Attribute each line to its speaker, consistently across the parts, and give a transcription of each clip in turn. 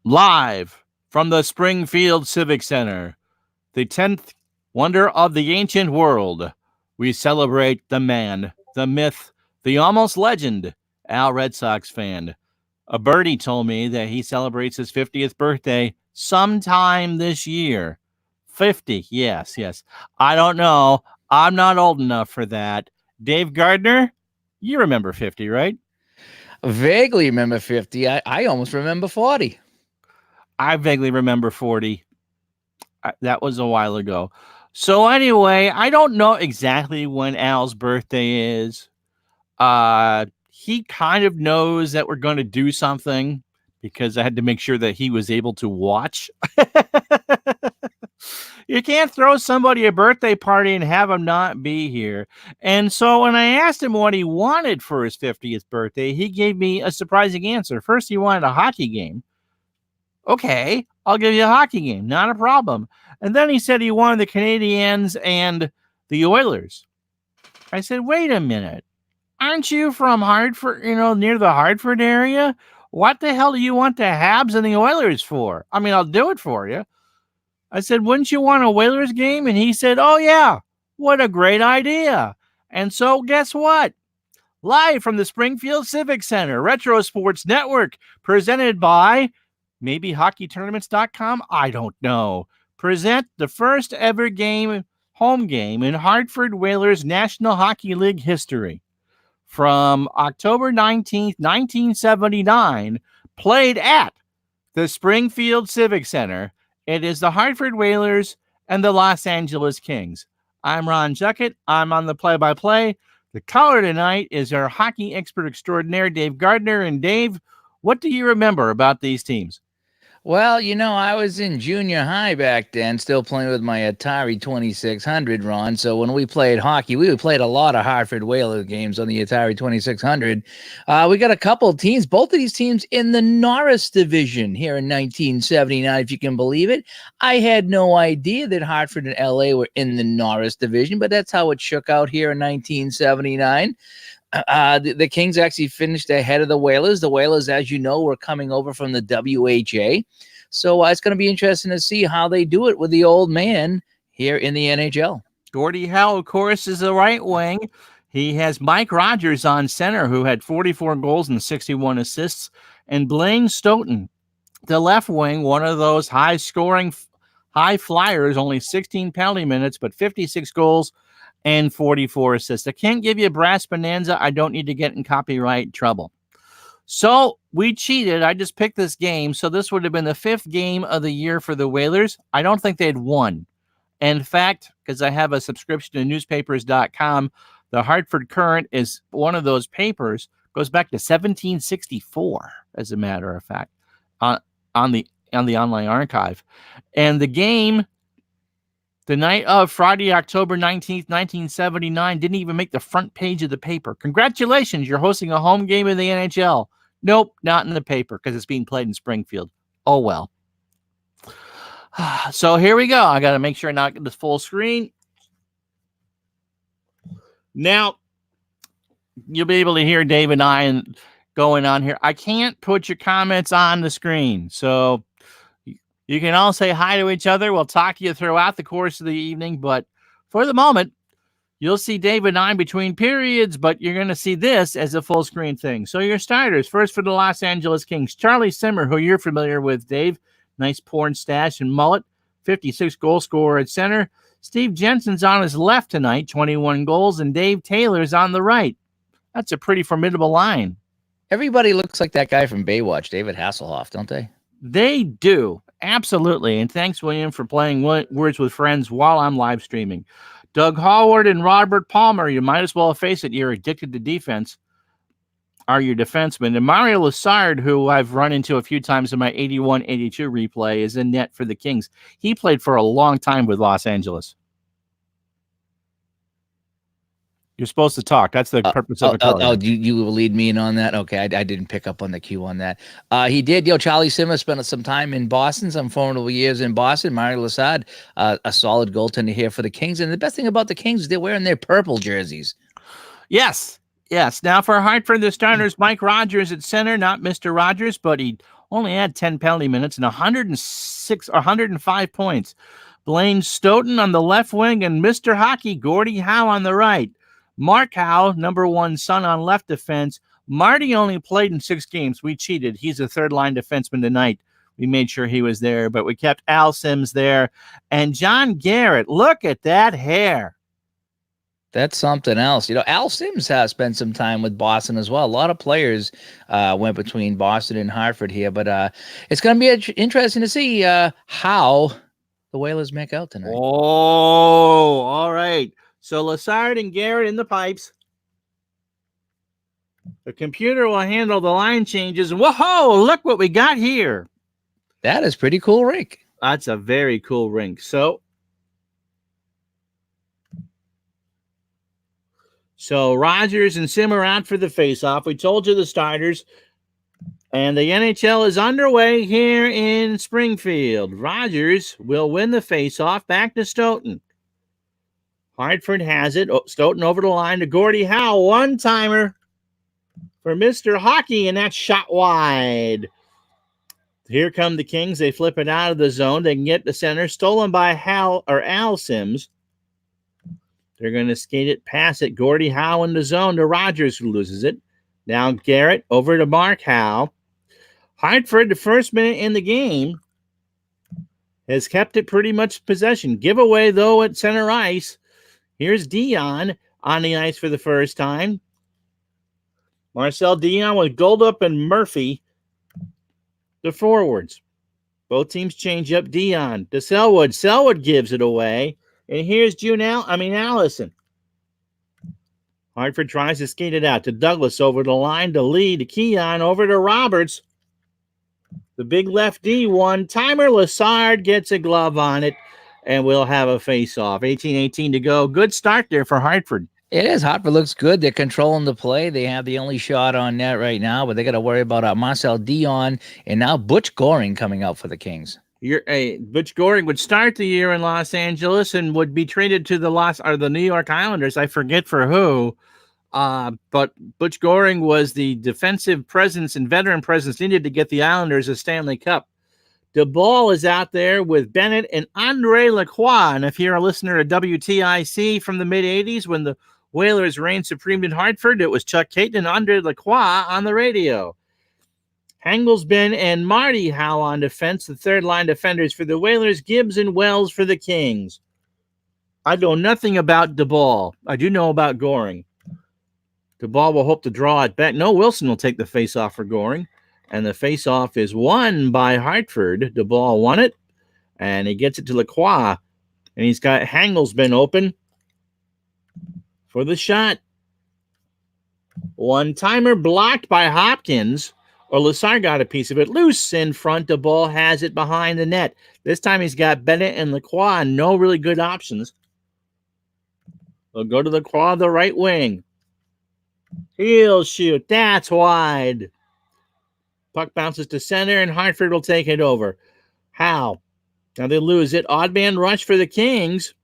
Speaker 1: Live from the Springfield Civic Center, the 10th wonder of the ancient world, we celebrate the man, the myth, the almost legend, Al Red Sox fan. A birdie told me that he celebrates his 50th birthday sometime this year. 50, yes. I don't know. I'm not old enough for that. Dave Gardner, you remember 50, right?
Speaker 2: Vaguely remember 50. I almost remember 40.
Speaker 1: I vaguely remember 40. That was a while ago. So anyway, I don't know exactly when Al's birthday is. He kind of knows that we're going to do something because I had to make sure that he was able to watch. You can't throw somebody a birthday party and have him not be here. And so when I asked him what he wanted for his 50th birthday, he gave me a surprising answer. First, he wanted a hockey game. Okay, I'll give you a hockey game. Not a problem. And then he said he wanted the Canadiens and the Oilers. I said, wait a minute. Aren't you from Hartford, near the Hartford area? What the hell do you want the Habs and the Oilers for? I mean, I'll do it for you. I said, wouldn't you want a Whalers game? And he said, oh, yeah, what a great idea. And so guess what? Live from the Springfield Civic Center, Retro Sports Network, presented by maybe hockeytournaments.com. I don't know. Present the first ever home game in Hartford Whalers National Hockey League history. From October 19th, 1979, played at the Springfield Civic Center. It is the Hartford Whalers and the Los Angeles Kings. I'm Ron Juckett. I'm on the play-by-play. The caller tonight is our hockey expert extraordinaire, Dave Gardner. And Dave, what do you remember about these teams?
Speaker 2: Well, I was in junior high back then, still playing with my Atari 2600, Ron. So when we played hockey, we played a lot of Hartford Whalers games on the Atari 2600. We got a couple of teams, both of these teams in the Norris division here in 1979, if you can believe it. I had no idea that Hartford and LA were in the Norris division, but that's how it shook out here in 1979. The Kings actually finished ahead of the Whalers. The Whalers, as you know, were coming over from the WHA. So it's going to be interesting to see how they do it with the old man here in the NHL.
Speaker 1: Gordie Howe, of course, is the right wing. He has Mike Rogers on center, who had 44 goals and 61 assists, and Blaine Stoughton, the left wing, one of those high-scoring, high flyers, only 16 penalty minutes, but 56 goals and 44 assists. I can't give you a brass bonanza. I don't need to get in copyright trouble. So we cheated. I just picked this game. So this would have been the 5th game of the year for the Whalers. I don't think they'd won. In fact, because I have a subscription to newspapers.com, the Hartford Courant is one of those papers, goes back to 1764, as a matter of fact, on the online archive. And the game, the night of Friday, October 19th, 1979, didn't even make the front page of the paper. Congratulations, you're hosting a home game in the NHL. Nope, not in the paper because it's being played in Springfield. Oh, well. So here we go. I got to make sure I not get this full screen. Now, you'll be able to hear Dave and I going on here. I can't put your comments on the screen, so you can all say hi to each other. We'll talk to you throughout the course of the evening, but for the moment, you'll see Dave and I between periods, but you're going to see this as a full screen thing. So your starters, first for the Los Angeles Kings, Charlie Simmer, who you're familiar with, Dave. Nice porn stash and mullet, 56 goal scorer at center. Steve Jensen's on his left tonight, 21 goals, and Dave Taylor's on the right. That's a pretty formidable line.
Speaker 2: Everybody looks like that guy from Baywatch, David Hasselhoff, don't they?
Speaker 1: They do. Absolutely. And thanks, William, for playing Words with Friends while I'm live streaming. Doug Howard and Robert Palmer, you might as well face it. You're addicted to defense, are your defensemen. And Mario Lassard, who I've run into a few times in my 81-82 replay, is in net for the Kings. He played for a long time with Los Angeles. You're supposed to talk. That's the purpose of a call.
Speaker 2: You will lead me in on that? Okay, I didn't pick up on the cue on that. He did. Charlie Simmer spent some time in Boston, some formidable years in Boston. Mario Lassard, a solid goaltender here for the Kings. And the best thing about the Kings is they're wearing their purple jerseys.
Speaker 1: Yes. Now for Hartford, the starters, Mike Rogers at center, not Mr. Rogers, but he only had 10 penalty minutes and 106 or 105 points. Blaine Stoughton on the left wing and Mr. Hockey, Gordie Howe on the right. Mark Howe, number one son on left defense. Marty only played in 6 games. We cheated. He's a third-line defenseman tonight. We made sure he was there, but we kept Al Sims there. And John Garrett, look at that hair.
Speaker 2: That's something else. Al Sims has spent some time with Boston as well. A lot of players went between Boston and Hartford here, but it's going to be interesting to see how the Whalers make out tonight.
Speaker 1: Oh, all right. So Lassard and Garrett in the pipes. The computer will handle the line changes. Whoa, look what we got here.
Speaker 2: That is pretty cool rink.
Speaker 1: That's a very cool rink. So Rogers and Sim are out for the face-off. We told you the starters. And the NHL is underway here in Springfield. Rogers will win the face-off. Back to Stoughton. Hartford has it. Stoughton over the line to Gordie Howe. One-timer for Mr. Hockey, and that's shot wide. Here come the Kings. They flip it out of the zone. They can get the center. Stolen by Al Sims. They're going to skate it, pass it. Gordie Howe in the zone to Rogers, who loses it. Now Garrett over to Mark Howe. Hartford, the first minute in the game, has kept it pretty much possession. Giveaway, though, at center ice. Here's Dion on the ice for the first time. Marcel Dion with Goldup and Murphy, the forwards. Both teams change up. Dion to Selwood. Selwood gives it away. And here's Allison. Hartford tries to skate it out to Douglas over the line to Lee to Keon over to Roberts. The big left D one-timer. Lassard gets a glove on it, and we'll have a face-off. 18-18 to go. Good start there for Hartford.
Speaker 2: It is. Hartford looks good. They're controlling the play. They have the only shot on net right now, but they got to worry about Marcel Dion and now Butch Goring coming out for the Kings.
Speaker 1: Butch Goring would start the year in Los Angeles and would be traded to the New York Islanders. I forget for who. But Butch Goring was the defensive presence and veteran presence needed to get the Islanders a Stanley Cup. DeBall is out there with Bennett and Andre Lacroix. And if you're a listener to WTIC from the mid-'80s, when the Whalers reigned supreme in Hartford, it was Chuck Caton and Andre Lacroix on the radio. Hangelsben and Marty Howe on defense, the third-line defenders for the Whalers, Gibbs and Wells for the Kings. I know nothing about DeBall. I do know about Goring. DeBall will hope to draw it back. No, Wilson will take the face-off for Goring. And the face-off is won by Hartford. DeBall won it. And he gets it to Lacroix. And he's got Hangelsben open for the shot. One-timer blocked by Hopkins. Or Lassard got a piece of it. Loose in front. DeBall has it behind the net. This time he's got Bennett and Lacroix. No really good options. They'll go to Lacroix, the right wing. He'll shoot. That's wide. Puck bounces to center, and Hartford will take it over. Howe. Now they lose it. Odd man rush for the Kings.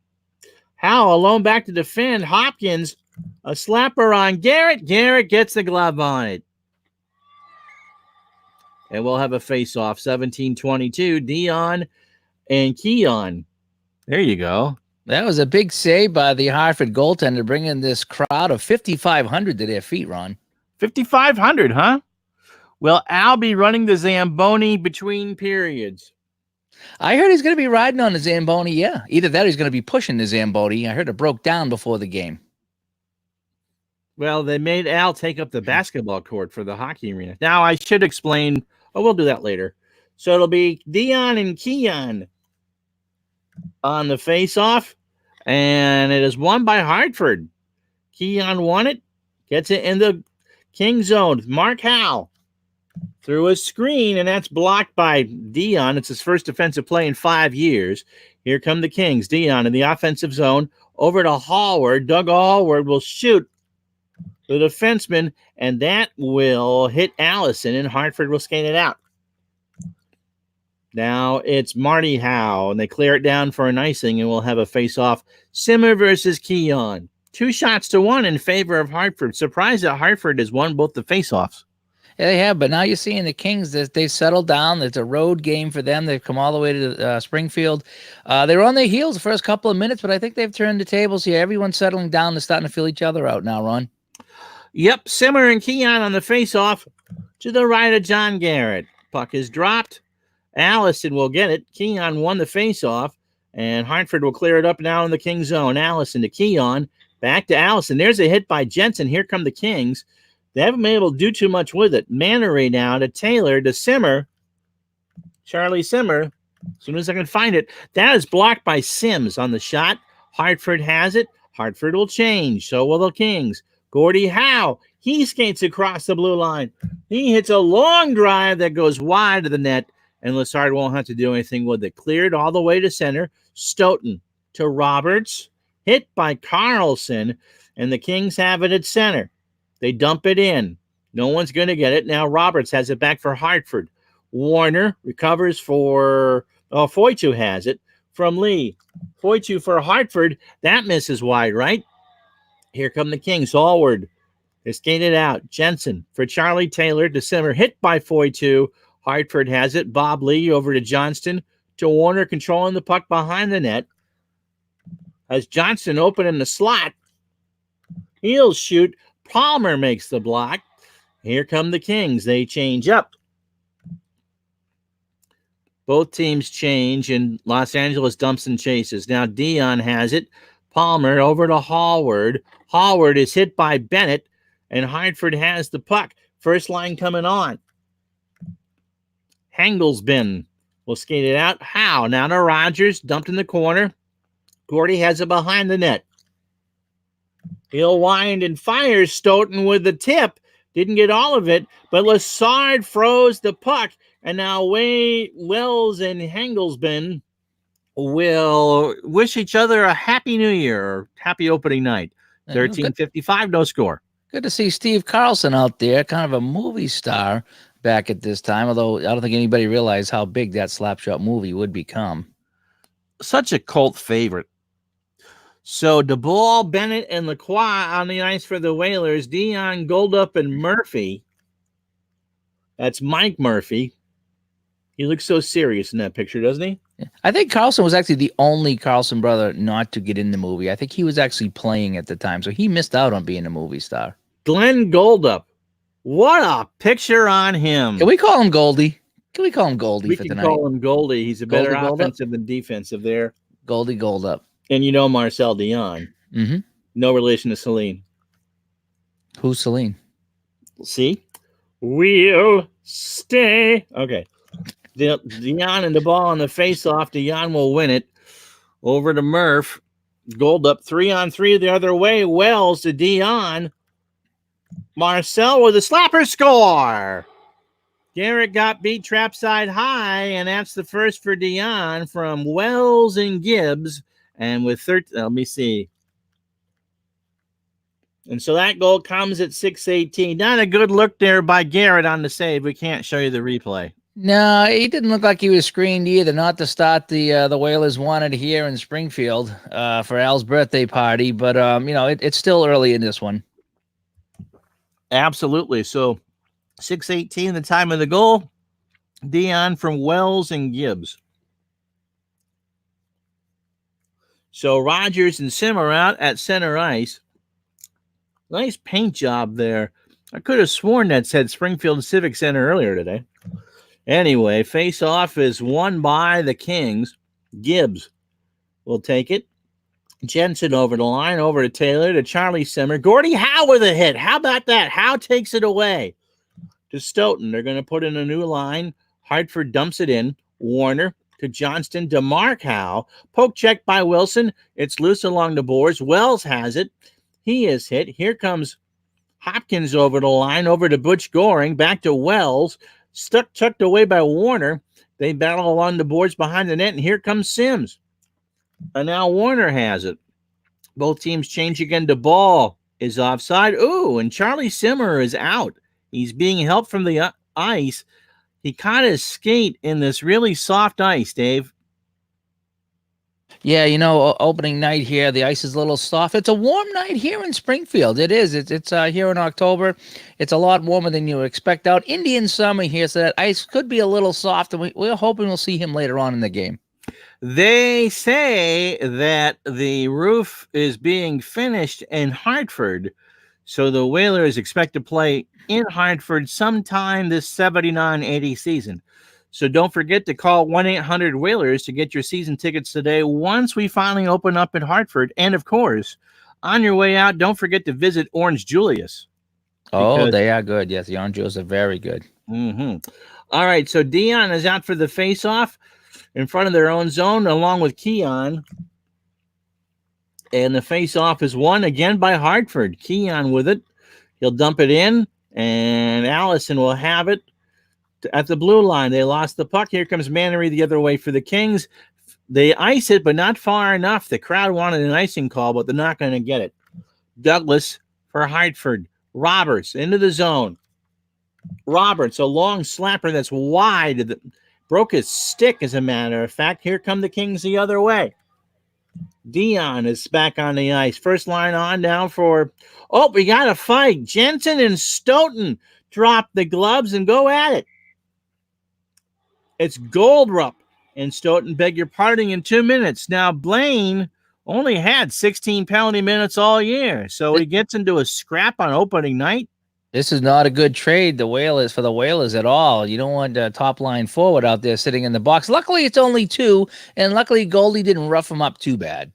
Speaker 1: Howe alone back to defend. Hopkins, a slapper on Garrett. Garrett gets the glove on it. And we'll have a face-off. 17-22. Dion and Keon. There you go.
Speaker 2: That was a big save by the Hartford goaltender, bringing this crowd of 5,500 to their feet, Ron.
Speaker 1: 5,500, huh? Will Al be running the Zamboni between periods?
Speaker 2: I heard he's going to be riding on the Zamboni, yeah. Either that or he's going to be pushing the Zamboni. I heard it broke down before the game.
Speaker 1: Well, they made Al take up the basketball court for the hockey arena. Now, I should explain. Oh, we'll do that later. So it'll be Dion and Keon on the face-off, and it is won by Hartford. Keon won it, gets it in the King zone. Mark Howe through a screen, and that's blocked by Dion. It's his first defensive play in 5 years. Here come the Kings. Dion in the offensive zone over to Hallward. Doug Hallward will shoot the defenseman, and that will hit Allison, and Hartford will skate it out. Now it's Marty Howe, and they clear it down for an icing, and we'll have a face-off. Simmer versus Keon. 2-1 in favor of Hartford. Surprised that Hartford has won both the face-offs.
Speaker 2: Yeah, they have, but now you're seeing the Kings, they've settled down. It's a road game for them. They've come all the way to Springfield. They were on their heels the first couple of minutes, but I think they've turned the tables here. Everyone's settling down and starting to feel each other out now, Ron.
Speaker 1: Yep, Simmer and Keon on the face-off to the right of John Garrett. Puck is dropped. Allison will get it. Keon won the face-off, and Hartford will clear it up now in the King zone. Allison to Keon, back to Allison. There's a hit by Jensen. Here come the Kings. They haven't been able to do too much with it. Mannery now to Taylor to Simmer. Charlie Simmer, as soon as I can find it. That is blocked by Sims on the shot. Hartford has it. Hartford will change. So will the Kings. Gordie Howe, he skates across the blue line. He hits a long drive that goes wide of the net, and Lessard won't have to do anything with it. Cleared all the way to center. Stoughton to Roberts. Hit by Carlson, and the Kings have it at center. They dump it in. No one's going to get it. Now Roberts has it back for Hartford. Warner recovers for Foytu has it from Lee. Foytu for Hartford. That misses wide, right? Here come the Kings. Allward. They skate it out. Jensen for Charlie Taylor to Simmer. Hit by Foytu. Hartford has it. Bob Lee over to Johnston. To Warner controlling the puck behind the net. As Johnston open in the slot. He'll shoot. Palmer makes the block. Here come the Kings. They change up. Both teams change, and Los Angeles dumps and chases. Now Dion has it. Palmer over to Hallward. Hallward is hit by Bennett, and Hartford has the puck. First line coming on. Hengelsbin will skate it out. Howe now to Rogers. Dumped in the corner. Gordie has it behind the net. He'll wind and fires. Stoughton with the tip. Didn't get all of it, but Lessard froze the puck. And now Wells and Hengelsbin will wish each other a happy new year or happy opening night. 13:55, no score.
Speaker 2: Good to see Steve Carlson out there, kind of a movie star back at this time, although I don't think anybody realized how big that Slapshot movie would become.
Speaker 1: Such a cult favorite. So DeBall, Bennett, and Lacroix on the ice for the Whalers. Dion, Goldup, and Murphy. That's Mike Murphy. He looks so serious in that picture, doesn't he?
Speaker 2: I think Carlson was actually the only Carlson brother not to get in the movie. I think he was actually playing at the time, so he missed out on being a movie star.
Speaker 1: Glenn Goldup. What a picture on him.
Speaker 2: Can we call him Goldie? Can we call him Goldie for tonight?
Speaker 1: We can call him Goldie. He's a better
Speaker 2: Goldie
Speaker 1: offensive than defensive there.
Speaker 2: Goldie Goldup.
Speaker 1: And you know Marcel Dion.
Speaker 2: Mm-hmm.
Speaker 1: No relation to Celine.
Speaker 2: Who's Celine?
Speaker 1: See? We'll stay. Okay. Dion and the ball on the face-off. Dion will win it. Over to Murph. Goldup 3-on-3 the other way. Wells to Dion. Marcel with a slapper score. Garrett got beat trap side high, and that's the first for Dion from Wells and Gibbs. And with 13, let me see. And so that goal comes at 6:18. Not a good look there by Garrett on the save. We can't show you the replay.
Speaker 2: No, he didn't look like he was screened either. Not to start the Whalers wanted here in Springfield for Al's birthday party. But, it's still early in this one.
Speaker 1: Absolutely. So 6:18, the time of the goal. Dion from Wells and Gibbs. So Rogers and Simmer out at center ice. Nice paint job there. I could have sworn that said Springfield Civic Center earlier today. Anyway, face-off is won by the Kings. Gibbs will take it. Jensen over the line, over to Taylor, to Charlie Simmer. Gordie Howe with a hit. How about that? Howe takes it away to Stoughton. They're going to put in a new line. Hartford dumps it in. Warner to Johnston to Mark Howe. Poke check by Wilson. It's loose along the boards. Wells has it. He is hit. Here comes Hopkins over the line, over to Butch Goring, back to Wells. Tucked away by Warner. They battle along the boards behind the net, and here comes Sims. And now Warner has it. Both teams change again. The ball is offside. Ooh, and Charlie Simmer is out. He's being helped from the ice. He caught his skate in this really soft ice, Dave.
Speaker 2: Yeah, opening night here, the ice is a little soft. It's a warm night here in Springfield. It is. It's here in October. It's a lot warmer than you would expect out. Indian summer here, so that ice could be a little soft, and we're hoping we'll see him later on in the game.
Speaker 1: They say that the roof is being finished in Hartford, so the Whalers expect to play in Hartford sometime this 79-80 season. So don't forget to call 1-800-Whalers to get your season tickets today once we finally open up in Hartford. And, of course, on your way out, don't forget to visit Orange Julius.
Speaker 2: Oh, they are good. Yes, the Orange Julius are very good.
Speaker 1: All right, so Dion is out for the face-off in front of their own zone along with Keon. And the face-off is won again by Hartford. Keon with it. He'll dump it in, and Allison will have it at the blue line. They lost the puck. Here comes Mannery the other way for the Kings. They ice it, but not far enough. The crowd wanted an icing call, but they're not going to get it. Douglas for Hartford. Roberts into the zone. Roberts, a long slapper that's wide. Broke his stick, as a matter of fact. Here come the Kings the other way. Dion is back on the ice. First line on now for... Oh, we got a fight. Jensen and Stoughton drop the gloves and go at it. It's Goldrup and Stoughton, beg your pardon, in 2 minutes. Now, Blaine only had 16 penalty minutes all year, so he gets into a scrap on opening night.
Speaker 2: This is not a good trade, the Whalers at all. You don't want a top line forward out there sitting in the box. Luckily, it's only 2, and luckily Goldie didn't rough him up too bad.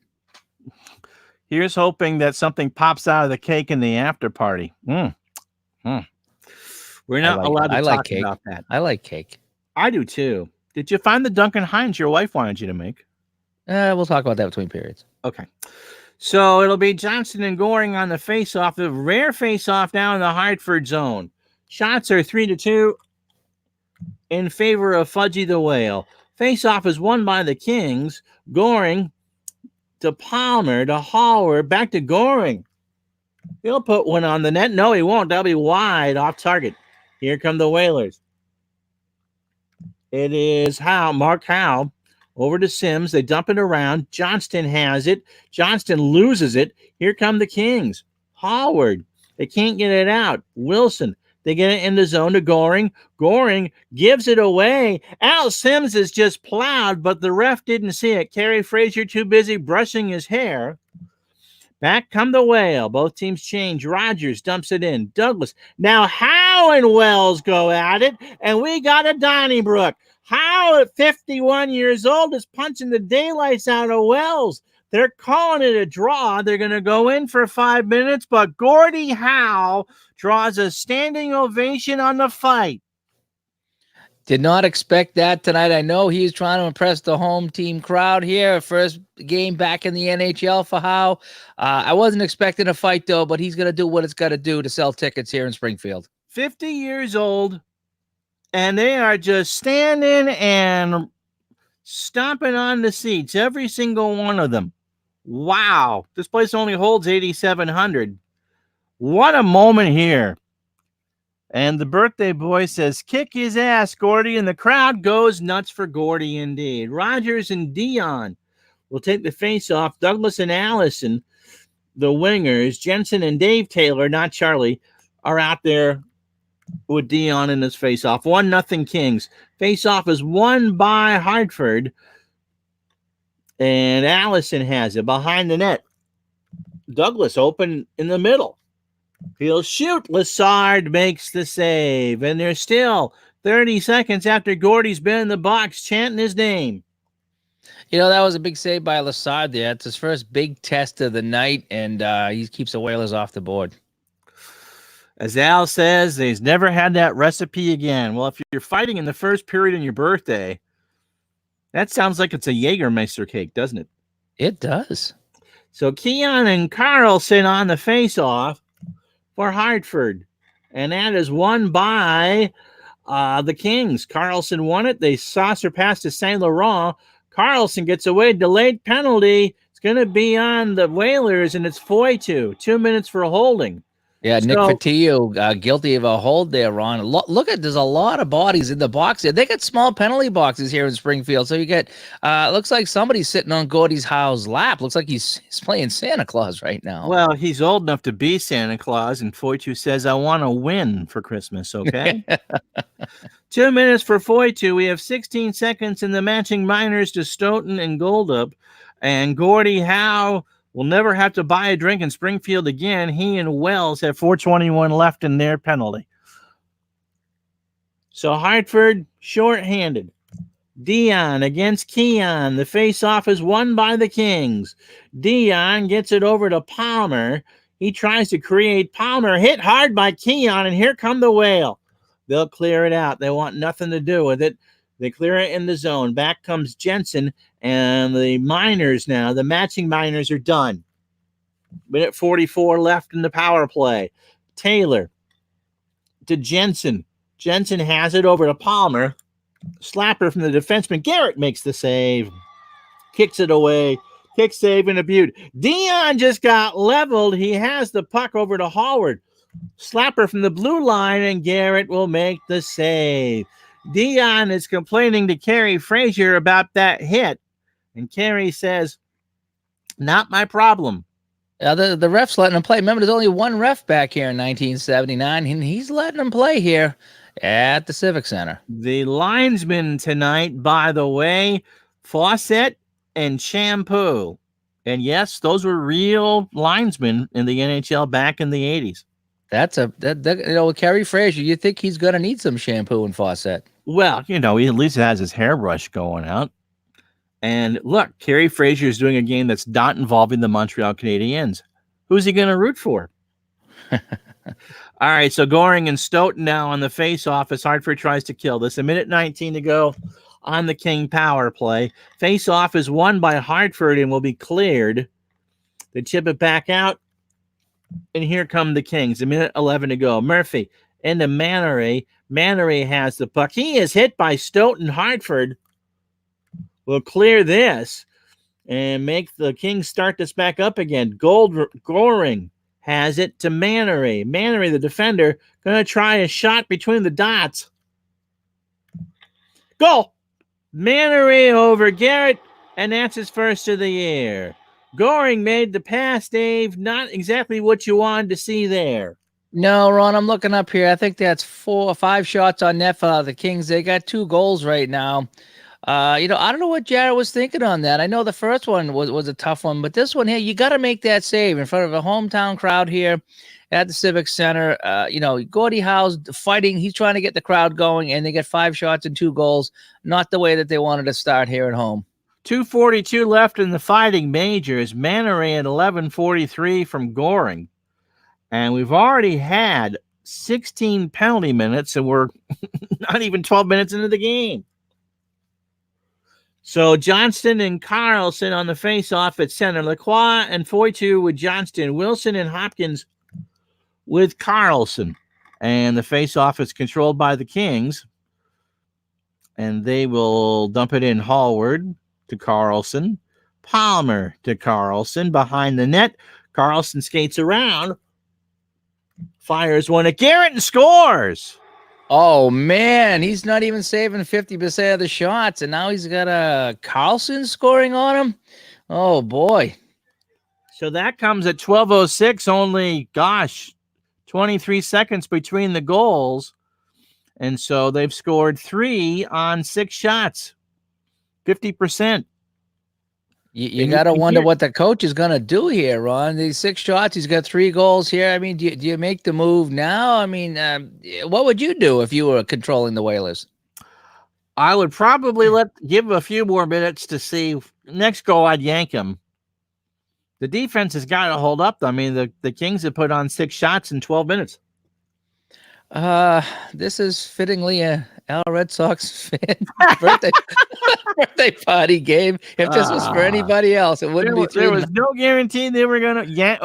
Speaker 1: Here's hoping that something pops out of the cake in the after party. We're not allowed to talk about that.
Speaker 2: I like cake.
Speaker 1: I do too. Did you find the Duncan Hines your wife wanted you to make?
Speaker 2: We'll talk about that between periods.
Speaker 1: Okay. So it'll be Johnston and Goring on the face-off. The rare face-off now in the Hartford zone. Shots are 3-2 in favor of Fudgy the Whale. Face-off is won by the Kings. Goring to Palmer to Hallward. Back to Goring. He'll put one on the net. No, he won't. That'll be wide off target. Here come the Whalers. It is Mark Howe over to Sims. They dump it around. Johnston has it. Johnston loses it. Here come the Kings. Hallward. They can't get it out. Wilson. They get it in the zone to Goring. Goring gives it away. Al Sims is just plowed, but the ref didn't see it. Kerry Frazier too busy brushing his hair. Back come the Whale. Both teams change. Rogers dumps it in. Douglas. Now Howe and Wells go at it, and we got a Donnybrook. Howe at 51 years old is punching the daylights out of Wells. They're calling it a draw. They're going to go in for 5 minutes, but Gordie Howe draws a standing ovation on the fight.
Speaker 2: Did not expect that tonight. I know he's trying to impress the home team crowd here. First game back in the NHL for Howe. I wasn't expecting a fight, though, but he's going to do what it's got to do to sell tickets here in Springfield.
Speaker 1: 50 years old, and they are just standing and stomping on the seats, every single one of them. Wow. This place only holds 8,700. What a moment here. And the birthday boy says, kick his ass, Gordy, and the crowd goes nuts for Gordy indeed. Rogers and Dion will take the face-off. Douglas and Allison, the wingers, Jensen and Dave Taylor, not Charlie, are out there with Dion in his face-off. 1-0 Kings. Face-off is won by Hartford, and Allison has it behind the net. Douglas open in the middle. He'll shoot. Lassard makes the save. And there's still 30 seconds after Gordy's been in the box chanting his name.
Speaker 2: That was a big save by Lassard there. It's his first big test of the night, and he keeps the Whalers off the board.
Speaker 1: As Al says, he's never had that recipe again. Well, if you're fighting in the first period on your birthday, that sounds like it's a Jägermeister cake, doesn't it?
Speaker 2: It does.
Speaker 1: So Keon and Carlson on the face-off for Hartford. And that is won by the Kings. Carlson won it. They saucer pass to St. Laurent. Carlson gets away. Delayed penalty. It's going to be on the Whalers, and it's Foytu. 2 minutes for holding.
Speaker 2: Yeah, Nick
Speaker 1: So,
Speaker 2: Fatillo, guilty of a hold there, Ron. Look at, there's a lot of bodies in the box here. They got small penalty boxes here in Springfield. So you get, looks like somebody's sitting on Gordie Howe's lap. Looks like he's playing Santa Claus right now.
Speaker 1: well, he's old enough to be Santa Claus, and Foytu says, I want to win for Christmas, okay? 2 minutes for Foytu. We have 16 seconds in the matching minors to Stoughton and Goldup, and Gordie Howe will never have to buy a drink in Springfield again. He and Wells have 4:21 left in their penalty. So Hartford shorthanded. Dion against Keon. The face-off is won by the Kings. Dion gets it over to Palmer. He tries to create. Palmer hit hard by Keon, and here come the Whale. They'll clear it out. They want nothing to do with it. They clear it in the zone. Back comes Jensen, and the minors now, the matching minors are done. Minute 44 left in the power play. Taylor to Jensen. Jensen has it over to Palmer. Slapper from the defenseman. Garrett makes the save. Kicks it away. Kick save and a beaut. Dion just got leveled. He has the puck over to Howard. Slapper from the blue line, and Garrett will make the save. Dion is complaining to Kerry Frazier about that hit, and Kerry says, not my problem.
Speaker 2: The ref's letting him play. Remember, there's only one ref back here in 1979, and he's letting him play here at the Civic Center.
Speaker 1: The linesmen tonight, by the way, Fawcett and Shampoo. And yes, those were real linesmen in the NHL back in the 80s.
Speaker 2: Kerry Frazier, you think he's going to need some shampoo and Fawcett?
Speaker 1: Well, he at least has his hairbrush going out. And look, Kerry Frazier is doing a game that's not involving the Montreal Canadiens. Who's he going to root for? All right, so Goring and Stoughton now on the face-off as Hartford tries to kill this. 1:19 to go on the King power play. Face-off is won by Hartford and will be cleared. They chip it back out. And here come the Kings. 1:11 to go. Murphy into Mannery. Mannery has the puck. He is hit by Stoughton. Hartford will clear this and make the Kings start this back up again. Goring has it to Mannery. Mannery, the defender, going to try a shot between the dots. Goal! Mannery over Garrett, and that's his first of the year. Goring made the pass, Dave. Not exactly what you wanted to see there.
Speaker 2: No, Ron, I'm looking up here. I think that's 4 or 5 shots on net for the Kings. They got 2 goals right now. I don't know what Jared was thinking on that. I know the first one was a tough one, but this one here, you got to make that save in front of a hometown crowd here at the Civic Center. Gordie Howe's fighting. He's trying to get the crowd going, and they get 5 shots and 2 goals. Not the way that they wanted to start here at home.
Speaker 1: 2:42 left in the Fighting Majors. Mannery at 11:43 from Goring. And we've already had 16 penalty minutes, and we're not even 12 minutes into the game. So Johnston and Carlson on the face-off at center. Lacroix and Foytu with Johnston. Wilson and Hopkins with Carlson. And the face-off is controlled by the Kings. And they will dump it in Hallward to Carlson. Palmer to Carlson. Behind the net, Carlson skates around. Fires one at Garrett and scores.
Speaker 2: Oh, man, he's not even saving 50% of the shots, and now he's got a Carlson scoring on him. Oh, boy.
Speaker 1: So that comes at 12:06, only, 23 seconds between the goals. And so they've scored 3 on 6 shots, 50%.
Speaker 2: You got to wonder what the coach is going to do here, Ron. These 6 shots, he's got 3 goals here. I mean, do you make the move now? I mean, what would you do if you were controlling the Whalers?
Speaker 1: I would probably give a few more minutes to see. Next goal, I'd yank him. The defense has got to hold up. I mean, the Kings have put on 6 shots in 12 minutes.
Speaker 2: This is fittingly a Red Sox fan birthday party game. If this was for anybody else, it wouldn't be.
Speaker 1: There was no guarantee they were gonna. Yeah.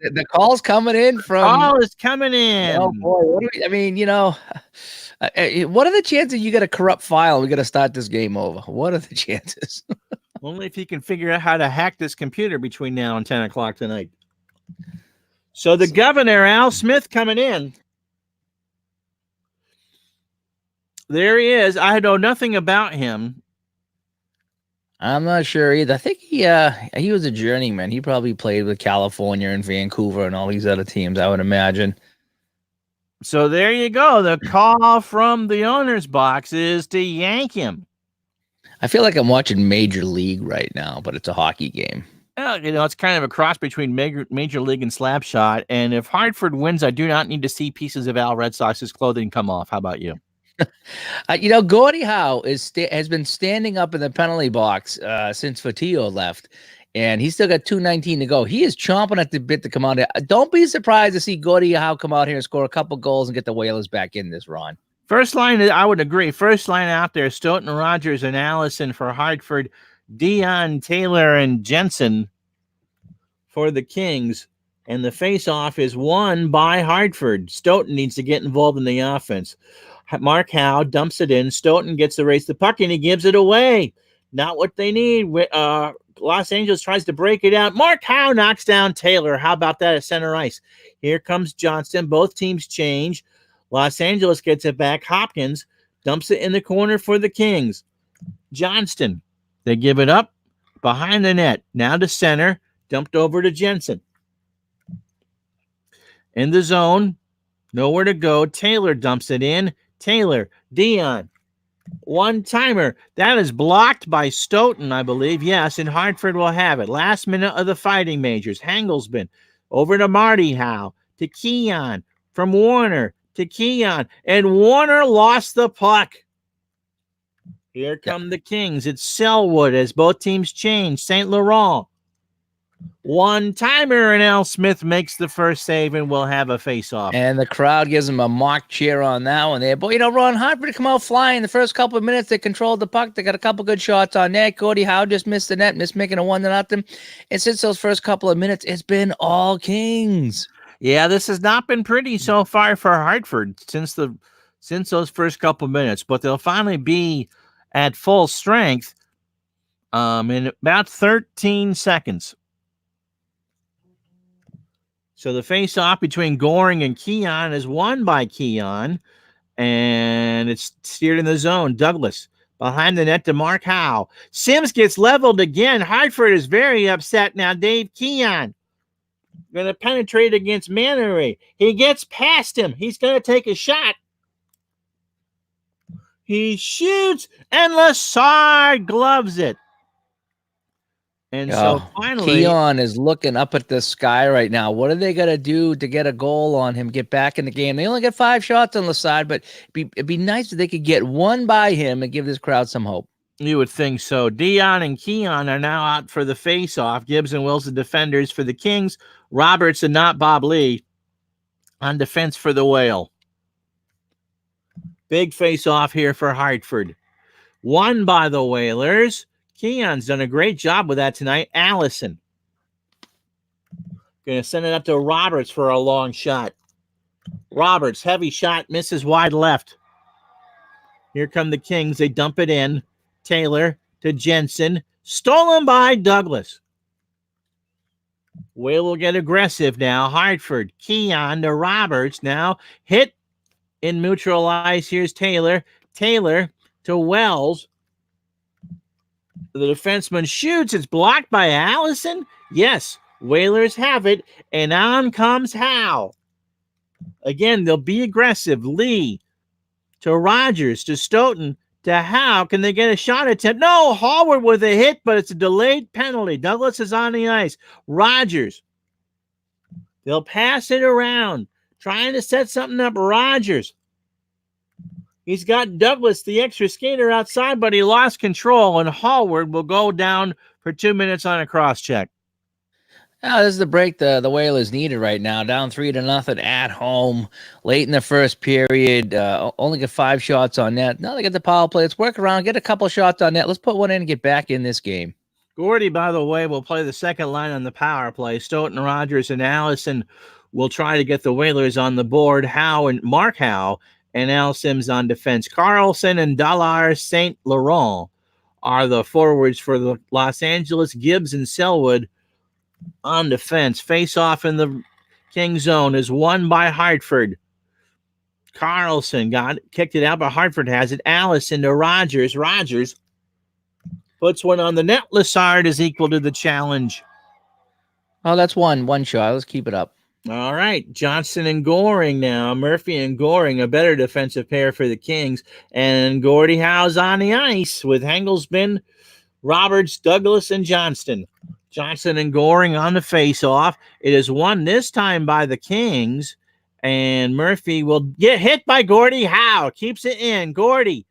Speaker 2: The call's coming in from.
Speaker 1: Call is coming in.
Speaker 2: Oh boy! What are the chances you get a corrupt file? We got to start this game over. What are the chances?
Speaker 1: Only if you can figure out how to hack this computer between now and 10 o'clock tonight. So the governor, Al Smith, coming in. There he is. I know nothing about him.
Speaker 2: I'm not sure either. I think he was a journeyman. He probably played with California and Vancouver and all these other teams, I would imagine.
Speaker 1: So there you go. The call from the owner's box is to yank him.
Speaker 2: I feel like I'm watching Major League right now, but it's a hockey game.
Speaker 1: Well, it's kind of a cross between Major League and Slapshot. And if Hartford wins, I do not need to see pieces of Al Red Sox's clothing come off. How about you?
Speaker 2: Gordie Howe has been standing up in the penalty box since Fatillo left, and he's still got 2:19 to go. He is chomping at the bit to come out here. Don't be surprised to see Gordie Howe come out here and score a couple goals and get the Whalers back in this, Ron.
Speaker 1: First line, I would agree. First line out there, Stoughton, Rogers, and Allison for Hartford, Dion, Taylor, and Jensen for the Kings. And the face-off is won by Hartford. Stoughton needs to get involved in the offense. Mark Howe dumps it in. Stoughton gets to race the puck, and he gives it away. Not what they need. Los Angeles tries to break it out. Mark Howe knocks down Taylor. How about that at center ice? Here comes Johnston. Both teams change. Los Angeles gets it back. Hopkins dumps it in the corner for the Kings. Johnston, they give it up behind the net. Now to center. Dumped over to Jensen. In the zone. Nowhere to go. Taylor dumps it in. Taylor, Dion, one-timer. That is blocked by Stoughton, I believe. Yes, and Hartford will have it. Last minute of the fighting majors. Hangelsman over to Marty Howe, to Keon, from Warner to Keon, and Warner lost the puck. Here come the Kings. It's Selwood as both teams change. St. Laurent. One-timer, and Al Smith makes the first save, and we'll have a face-off.
Speaker 2: And the crowd gives him a mock cheer on that one there. But, Ron, Hartford come out flying. The first couple of minutes, they controlled the puck. They got a couple good shots on net. Gordie Howe just missed the net, missed making a 1-0. And since those first couple of minutes, it's been all Kings.
Speaker 1: Yeah, this has not been pretty so far for Hartford since those first couple of minutes. But they'll finally be at full strength in about 13 seconds. So the face-off between Goring and Keon is won by Keon, and it's steered in the zone. Douglas behind the net to Mark Howe. Sims gets leveled again. Hartford is very upset now. Dave Keon going to penetrate against Mannery. He gets past him. He's going to take a shot. He shoots, and Lassard gloves it. And so finally,
Speaker 2: Keon is looking up at the sky right now. What are they going to do to get a goal on him, get back in the game? They only get 5 shots on the side, but it'd be nice if they could get one by him and give this crowd some hope.
Speaker 1: You would think so. Dion and Keon are now out for the face-off. Gibbs and Wilson defenders for the Kings. Roberts and not Bob Lee on defense for the Whale. Big face-off here for Hartford. Won by the Whalers. Keon's done a great job with that tonight. Allison. Going to send it up to Roberts for a long shot. Roberts, heavy shot, misses wide left. Here come the Kings. They dump it in. Taylor to Jensen. Stolen by Douglas. Whale will get aggressive now. Hartford. Keon to Roberts. Now hit in neutral ice. Here's Taylor. Taylor to Wells. The defenseman shoots. It's blocked by Allison. Yes, Whalers have it. And on comes Howe. Again, they'll be aggressive. Lee to Rogers to Stoughton to Howe. Can they get a shot attempt? No, Hallward with a hit, but it's a delayed penalty. Douglas is on the ice. Rogers. They'll pass it around. Trying to set something up. Rogers. He's got Douglas, the extra skater, outside, but he lost control, and Hallward will go down for 2 minutes on a cross-check.
Speaker 2: Oh, this is the break the Whalers needed right now. Down 3-0 at home, late in the first period. Only get 5 shots on net. Now they get the power play. Let's work around, get a couple shots on net. Let's put one in and get back in this game.
Speaker 1: Gordy, by the way, will play the second line on the power play. Stoughton, Rogers, and Allison will try to get the Whalers on the board. Howe and Mark Howe and Al Sims on defense. Carlson and Dollar St. Laurent are the forwards for the Los Angeles. Gibbs and Selwood on defense. Face off in the King zone is won by Hartford. Carlson kicked it out, but Hartford has it. Allison to Rogers. Rogers puts one on the net. Lessard is equal to the challenge.
Speaker 2: Oh, that's one shot. Let's keep it up.
Speaker 1: All right. Johnston and Goring now. Murphy and Goring, a better defensive pair for the Kings. And Gordie Howe's on the ice with Hengelsman, Roberts, Douglas, and Johnston. Johnston and Goring on the face-off. It is won this time by the Kings. And Murphy will get hit by Gordie Howe. Keeps it in. Gordie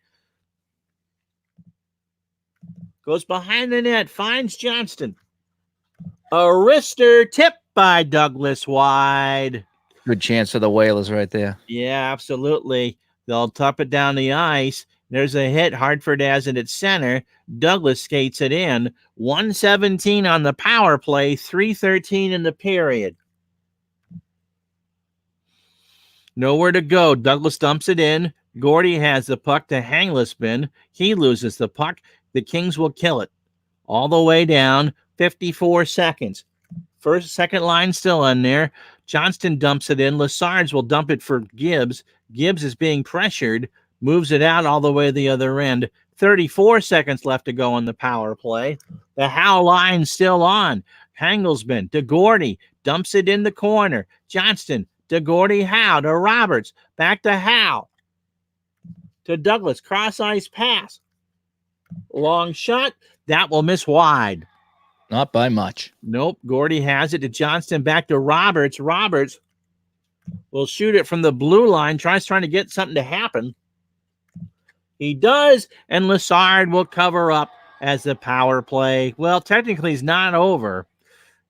Speaker 1: goes behind the net. Finds Johnston. A wrister tip by Douglas wide.
Speaker 2: Good chance for the Whalers right there.
Speaker 1: Yeah, absolutely. They'll top it down the ice. There's a hit. Hartford has it at center. Douglas skates it in. 1:17 on the power play. 3:13 in the period. Nowhere to go. Douglas dumps it in. Gordie has the puck to Hengelsman. He loses the puck. The Kings will kill it. All the way down. 54 seconds. Second line still in there. Johnston dumps it in. Lessards will dump it for Gibbs. Gibbs is being pressured. Moves it out all the way to the other end. 34 seconds left to go on the power play. The Howe line still on. Hengelsman to Gordie. Dumps it in the corner. Johnston to Gordie Howe to Roberts. Back to Howe. To Douglas. Cross ice pass. Long shot. That will miss wide.
Speaker 2: Not by much.
Speaker 1: Nope. Gordie has it to Johnston. Back to Roberts. Roberts will shoot it from the blue line. Trying to get something to happen. He does. And Lessard will cover up as the power play. Well, technically it's not over.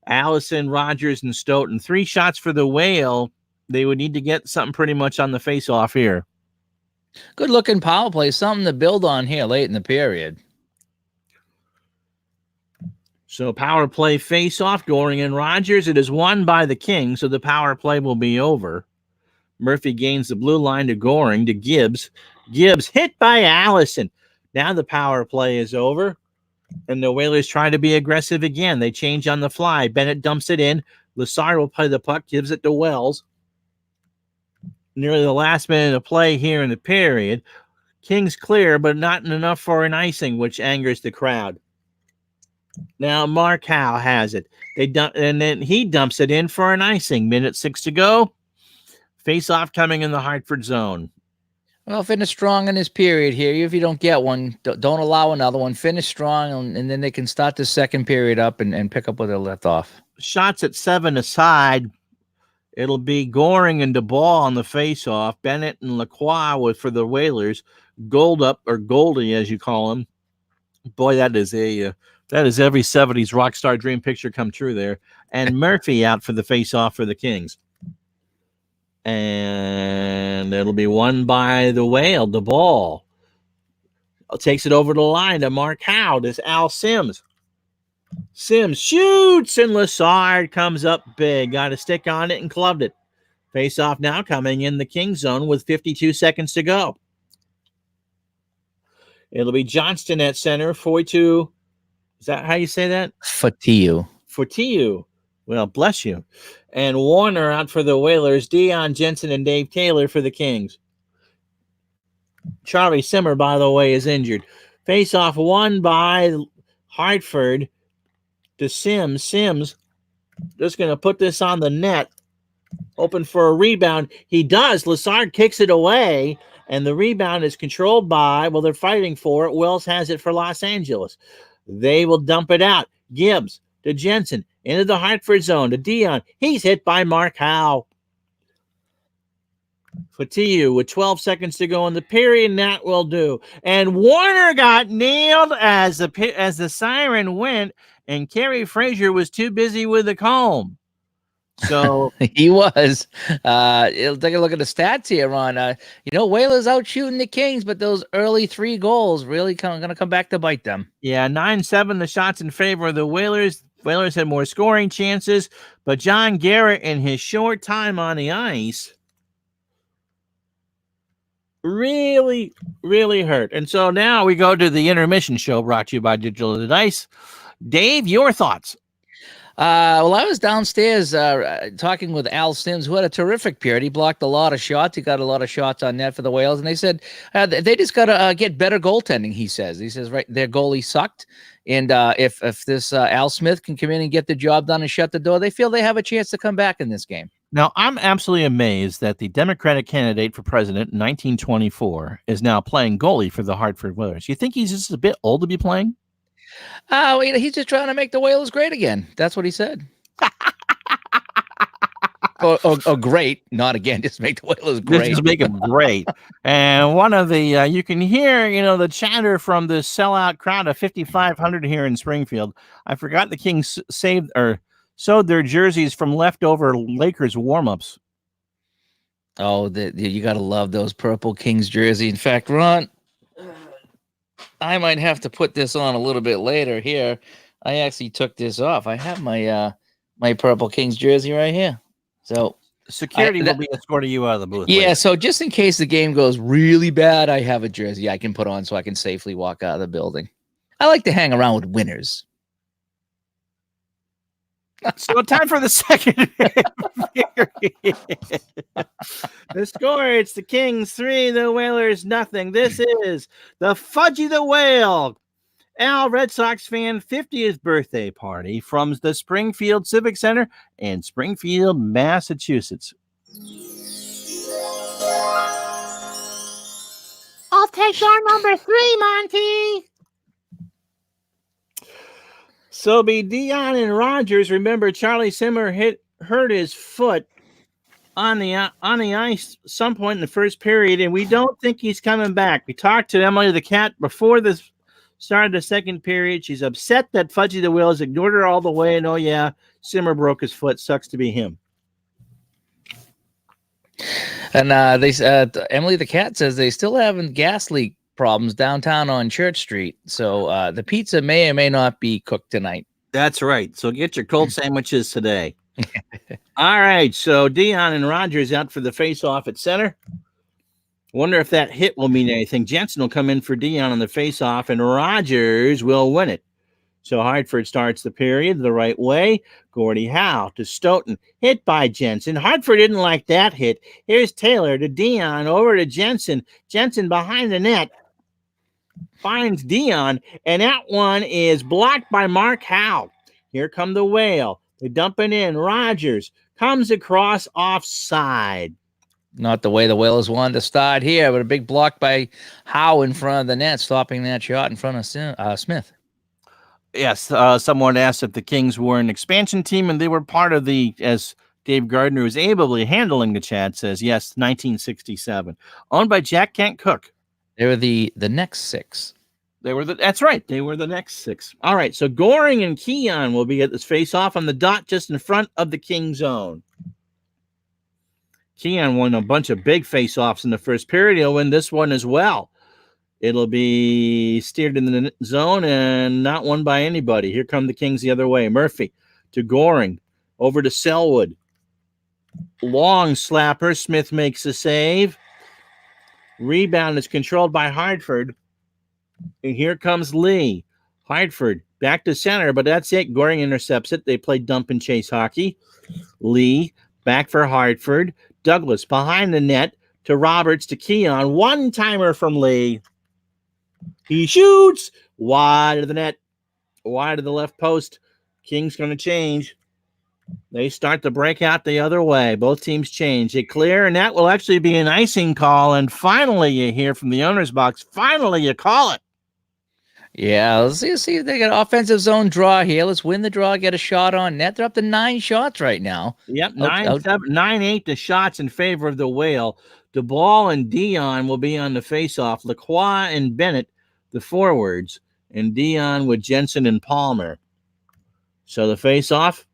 Speaker 1: Allison, Rogers, and Stoughton. 3 shots for the Whale. They would need to get something pretty much on the face-off here.
Speaker 2: Good looking power play. Something to build on here late in the period.
Speaker 1: So power play face-off, Goring and Rogers. It is won by the Kings, so the power play will be over. Murphy gains the blue line to Goring to Gibbs. Gibbs hit by Allison. Now the power play is over, and the Whalers try to be aggressive again. They change on the fly. Bennett dumps it in. Lessard will play the puck, gives it to Wells. Nearly the last minute of play here in the period. Kings clear, but not enough for an icing, which angers the crowd. Now Mark Howe has it. And then he dumps it in for an icing. Minute 6 to go. Face-off coming in the Hartford zone.
Speaker 2: Well, finish strong in this period here. If you don't get one, don't allow another one. Finish strong, and then they can start the second period up and pick up where they left off.
Speaker 1: Shots at 7 aside. It'll be Goring and DeBall on the face-off. Bennett and Lacroix for the Whalers. Goldup, or Goldie as you call him. Boy, that is every 70s rock star dream picture come true there. And Murphy out for the face-off for the Kings. And it'll be won by the Whale, the ball. Takes it over the line to Mark Howe. This Al Sims. Sims shoots, and Lessard comes up big. Got a stick on it and clubbed it. Face off now coming in the Kings zone with 52 seconds to go. It'll be Johnston at center. 42. Is that how you say that?
Speaker 2: Fotiu.
Speaker 1: Well, bless you. And Warner out for the Whalers. Dion Jensen and Dave Taylor for the Kings. Charlie Simmer, by the way, is injured. Face-off won by Hartford to Sims. Sims just going to put this on the net. Open for a rebound. He does. Lessard kicks it away, and the rebound is controlled by, well, they're fighting for it. Wells has it for Los Angeles. They will dump it out. Gibbs to Jensen. Into the Hartford zone to Dion. He's hit by Mark Howe. Fotiu with 12 seconds to go in the period, and that will do. And Warner got nailed as the siren went, and Kerry Frazier was too busy with the comb. So
Speaker 2: he was. Take a look at the stats here, Ron. Whalers out shooting the Kings, but those early 3 goals really going to come back to bite them.
Speaker 1: Yeah, 9-7 the shots in favor of the Whalers. Whalers had more scoring chances, but John Garrett, in his short time on the ice, really, really hurt. And so now we go to the intermission show brought to you by Digital Dice. Dave, your thoughts?
Speaker 2: Well, I was downstairs talking with Al Sims, who had a terrific period. He blocked a lot of shots. He got a lot of shots on net for the Whales, and they said they just got to get better goaltending. He says right, their goalie sucked, and if this Al Smith can come in and get the job done and shut the door, they feel they have a chance to come back in this game.
Speaker 1: Now, I'm absolutely amazed that the Democratic candidate for president in 1924 is now playing goalie for the Hartford Whalers. You think he's just a bit old to be playing?
Speaker 2: He's just trying to make the Whalers great again. That's what he said. Oh, great. Not again. Just make the Whalers great.
Speaker 1: Just make them great. And one of the, you can hear, the chatter from the sellout crowd of 5,500 here in Springfield. I forgot the Kings sewed their jerseys from leftover Lakers warm-ups.
Speaker 2: Oh, you got to love those purple Kings jersey. In fact, Ron, I might have to put this on a little bit later here. I actually took this off. I have my my purple Kings jersey right here. So
Speaker 1: security will be escorting you out of the booth.
Speaker 2: Yeah, so just in case the game goes really bad, I have a jersey I can put on so I can safely walk out of the building. I like to hang around with winners.
Speaker 1: So time for the second period. The score, it's the Kings 3, the Whalers nothing. This is the Fudgy the Whale, Al Red Sox fan 50th birthday party from the Springfield Civic Center in Springfield, Massachusetts.
Speaker 3: I'll take our number 3, Monty.
Speaker 1: So be Dion and Rogers. Remember, Charlie Simmer hurt his foot on the ice some point in the first period, and we don't think he's coming back. We talked to Emily the Cat before the start of the second period. She's upset that Fudgy the Whales ignored her all the way, and oh yeah, Simmer broke his foot. Sucks to be him.
Speaker 2: And Emily the Cat says they still having gas leak problems downtown on Church Street. So the pizza may or may not be cooked tonight.
Speaker 1: That's right. So get your cold sandwiches today. All right. So Dion and Rogers out for the face-off at center. Wonder if that hit will mean anything. Jensen will come in for Dion on the face-off, and Rogers will win it. So Hartford starts the period the right way. Gordie Howe to Stoughton. Hit by Jensen. Hartford didn't like that hit. Here's Taylor to Dion. Over to Jensen. Jensen behind the net. Finds Dion, and that one is blocked by Mark Howe. Here come the Whale. They dump it in. Rogers comes across offside.
Speaker 2: Not the way the Whalers wanted to start here, but a big block by Howe in front of the net, stopping that shot in front of Smith.
Speaker 1: Yes, someone asked if the Kings were an expansion team, and they were part of as Dave Gardner was ably handling the chat, says, yes, 1967. Owned by Jack Kent Cook.
Speaker 2: They were the next 6.
Speaker 1: That's right. They were the next 6. All right. So Goring and Keon will be at this face-off on the dot just in front of the King zone. Keon won a bunch of big face-offs in the first period. He'll win this one as well. It'll be steered in the zone and not won by anybody. Here come the Kings the other way. Murphy to Goring. Over to Selwood. Long slapper. Smith makes the save. Rebound is controlled by Hartford. And here comes Lee. Hartford back to center, but that's it. Goring intercepts it. They play dump and chase hockey. Lee back for Hartford. Douglas behind the net to Roberts to Keon. One-timer from Lee. He shoots wide of the net, wide of the left post. Kings going to change. They start to break out the other way. Both teams change. They clear, and that will actually be an icing call. And finally, you hear from the owner's box, finally you call it.
Speaker 2: Yeah, let's see if they got an offensive zone draw here. Let's win the draw, get a shot on net. They're up to 9 shots right now.
Speaker 1: Yep, 9-8 to shots in favor of the Whale. DeBall and Dion will be on the face-off. Lacroix and Bennett, the forwards, and Dion with Jensen and Palmer. So the face-off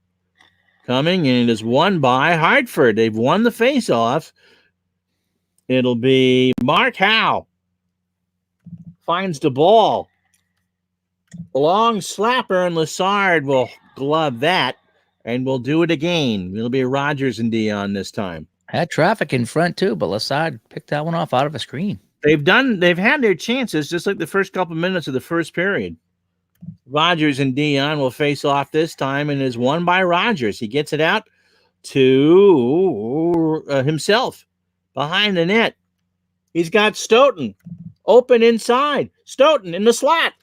Speaker 1: coming, and it is won by Hartford. They've won the face-off. It'll be Mark Howe. Finds the ball. Long slapper, and Lassard will glove that, and we'll do it again. It'll be Rogers and Dion this time.
Speaker 2: Had traffic in front, too, but Lassard picked that one off out of a screen.
Speaker 1: They've had their chances, just like the first couple minutes of the first period. Rogers and Dion will face off this time and is won by Rogers. He gets it out to himself behind the net. He's got Stoughton open inside. Stoughton in the slot.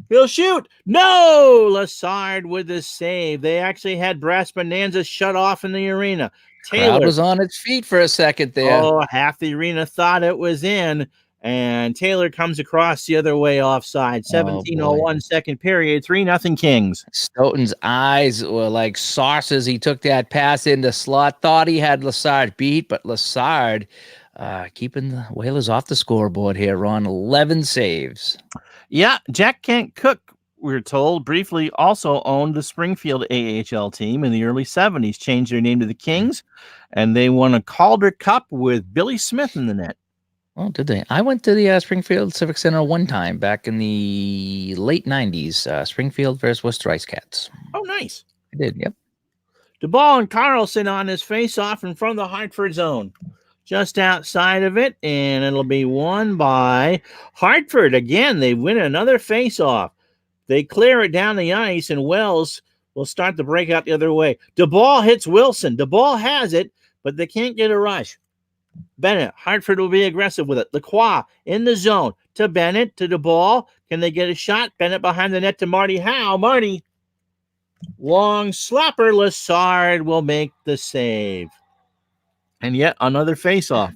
Speaker 1: He'll shoot. No! Lassard with the save. They actually had Brass Bonanza shut off in the arena.
Speaker 2: Crowd was on its feet for a second there.
Speaker 1: Oh, half the arena thought it was in. And Taylor comes across the other way offside. 17:01 second period. 3-0 Kings.
Speaker 2: Stoughton's eyes were like saucers. He took that pass into slot. Thought he had Lassard beat, but Lassard keeping the Whalers off the scoreboard here, Ron. 11 saves.
Speaker 1: Yeah, Jack Kent Cook, we're told, briefly also owned the Springfield AHL team in the early 70s, changed their name to the Kings, and they won a Calder Cup with Billy Smith in the net.
Speaker 2: Oh, did they? I went to the Springfield Civic Center one time back in the late 90s, Springfield versus Worcester Ice Cats.
Speaker 1: Oh, nice.
Speaker 2: I did, yep.
Speaker 1: DeBall and Carlson on his face-off in front of the Hartford zone. Just outside of it, and it'll be won by Hartford. Again, they win another face-off. They clear it down the ice, and Wells will start the breakout the other way. DeBall hits Wilson. DeBall has it, but they can't get a rush. Bennett, Hartford will be aggressive with it. Lacroix in the zone to Bennett, to DeBall. Can they get a shot? Bennett behind the net to Marty Howe. Marty, long slapper. Lassard will make the save. And yet another face-off.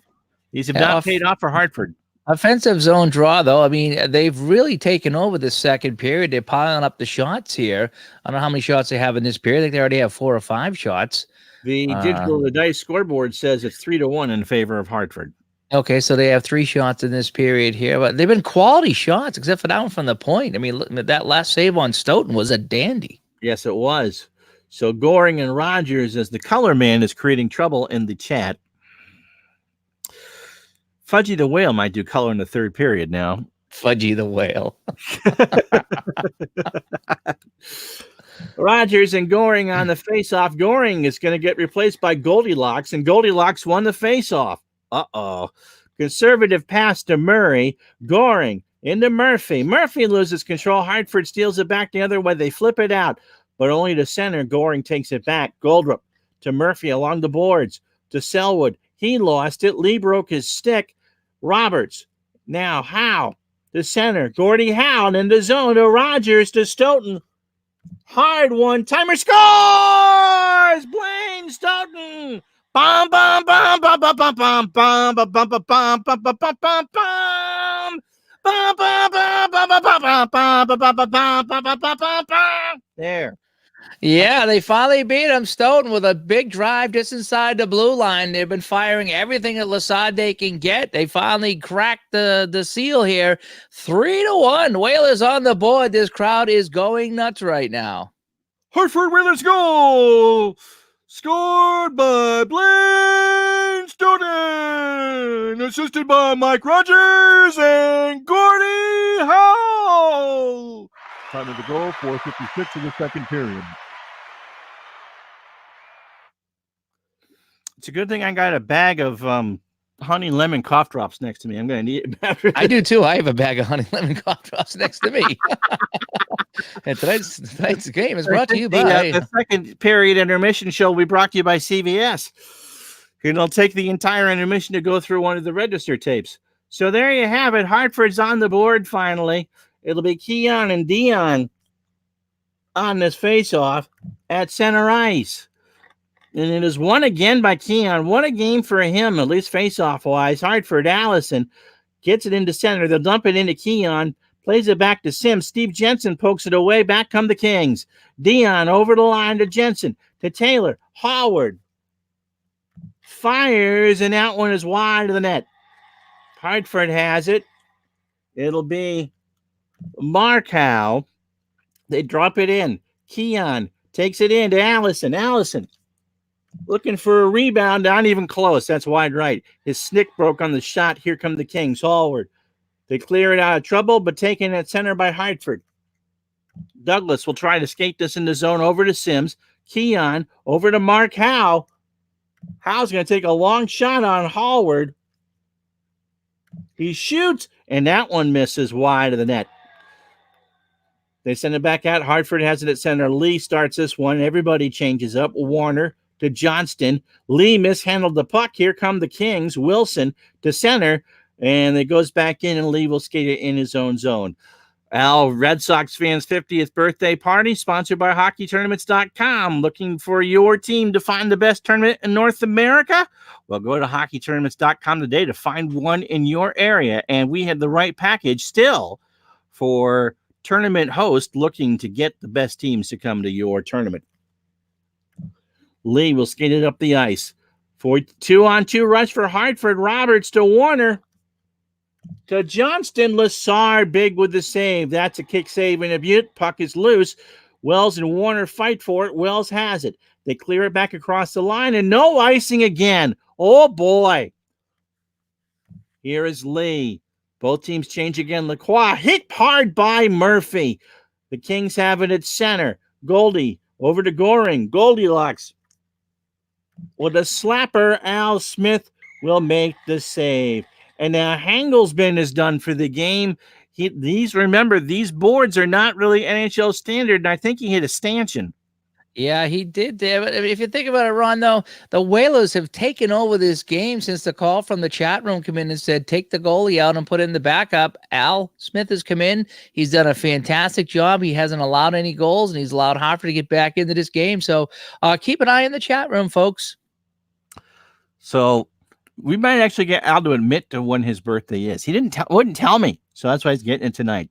Speaker 1: These have not paid off for Hartford.
Speaker 2: Offensive zone draw, though. I mean, they've really taken over the second period. They're piling up the shots here. I don't know how many shots they have in this period. I think they already have 4 or 5 shots.
Speaker 1: The dice scoreboard says it's 3-1 in favor of Hartford.
Speaker 2: Okay, so they have 3 shots in this period here, but they've been quality shots, except for that one from the point. I mean, look, that last save on Stoughton was a dandy.
Speaker 1: Yes, it was. So Goring and Rogers, as the color man, is creating trouble in the chat. Fudgy the Whale might do color in the third period now.
Speaker 2: Fudgy the Whale.
Speaker 1: Rogers and Goring on the face-off. Goring is going to get replaced by Goldilocks, and Goldilocks won the face-off. Uh-oh. Conservative pass to Murray. Goring into Murphy. Murphy loses control. Hartford steals it back the other way. They flip it out, but only to center. Goring takes it back. Goldrup to Murphy along the boards. To Selwood. He lost it. Lee broke his stick. Roberts. Now Howe to center. Gordie Howe in the zone to Rogers to Stoughton. Hard one. Timer scores! Blaine Stoughton. Bum bum bum bum bum bum bum bum bum bum bum bum bum bum bum bum bum. There.
Speaker 2: Yeah, they finally beat him. Stoughton with a big drive just inside the blue line. They've been firing everything that Lassard they can get. They finally cracked the seal here. 3-1. Whalers on the board. This crowd is going nuts right now.
Speaker 1: Hartford Whalers goal! Scored by Blaine Stoughton, assisted by Mike Rogers and Gordie Howe. Time of the goal, 4:56 of the second period. It's a good thing I got a bag of honey lemon cough drops next to me. I'm going to need it.
Speaker 2: I do too. I have a bag of honey lemon cough drops next to me. And tonight's game is brought to you by
Speaker 1: the second period intermission show will be brought to you by CVS. And they'll take the entire intermission to go through one of the register tapes. So there you have it. Hartford's on the board finally. It'll be Keon and Dion on this face-off at center ice. And it is won again by Keon. What a game for him, at least face-off-wise. Hartford, Allison gets it into center. They'll dump it into Keon. Plays it back to Sims. Steve Jensen pokes it away. Back come the Kings. Dion over the line to Jensen. To Taylor. Howard. Fires, and that one is wide of the net. Hartford has it. It'll be Mark Howe. They drop it in. Keon takes it in to Allison. Allison looking for a rebound. Not even close. That's wide right. His stick broke on the shot. Here come the Kings. Hallward. They clear it out of trouble, but taken at center by Hartford. Douglas will try to skate this in the zone over to Sims. Keon over to Mark Howe. Howe's going to take a long shot on Hallward. He shoots, and that one misses wide of the net. They send it back out. Hartford has it at center. Lee starts this one. Everybody changes up. Warner to Johnston. Lee mishandled the puck. Here come the Kings. Wilson to center. And it goes back in, and Lee will skate it in his own zone. Al, Red Sox fans' 50th birthday party, sponsored by HockeyTournaments.com. Looking for your team to find the best tournament in North America? Well, go to HockeyTournaments.com today to find one in your area. And we have the right package still for tournament host looking to get the best teams to come to your tournament. Lee will skate it up the ice. For 2-on-2 rush for Hartford. Roberts to Warner. To Johnston. Lassard big with the save. That's a kick save in a butte. Puck is loose. Wells and Warner fight for it. Wells has it. They clear it back across the line, and no icing again. Oh, boy. Here is Lee. Both teams change again. Lacroix hit hard by Murphy. The Kings have it at center. Goldie over to Goring. Goldilocks with a slapper. Al Smith will make the save. And now Hangelsman is done for the game. Remember, these boards are not really NHL standard, and I think he hit a stanchion.
Speaker 2: Yeah, he did there. But if you think about it, Ron, though, the Whalers have taken over this game since the call from the chat room came in and said, take the goalie out and put in the backup. Al Smith has come in. He's done a fantastic job. He hasn't allowed any goals, and he's allowed Hartford to get back into this game. So keep an eye in the chat room, folks.
Speaker 1: So we might actually get Al to admit to when his birthday is. He wouldn't tell me. So that's why he's getting it tonight.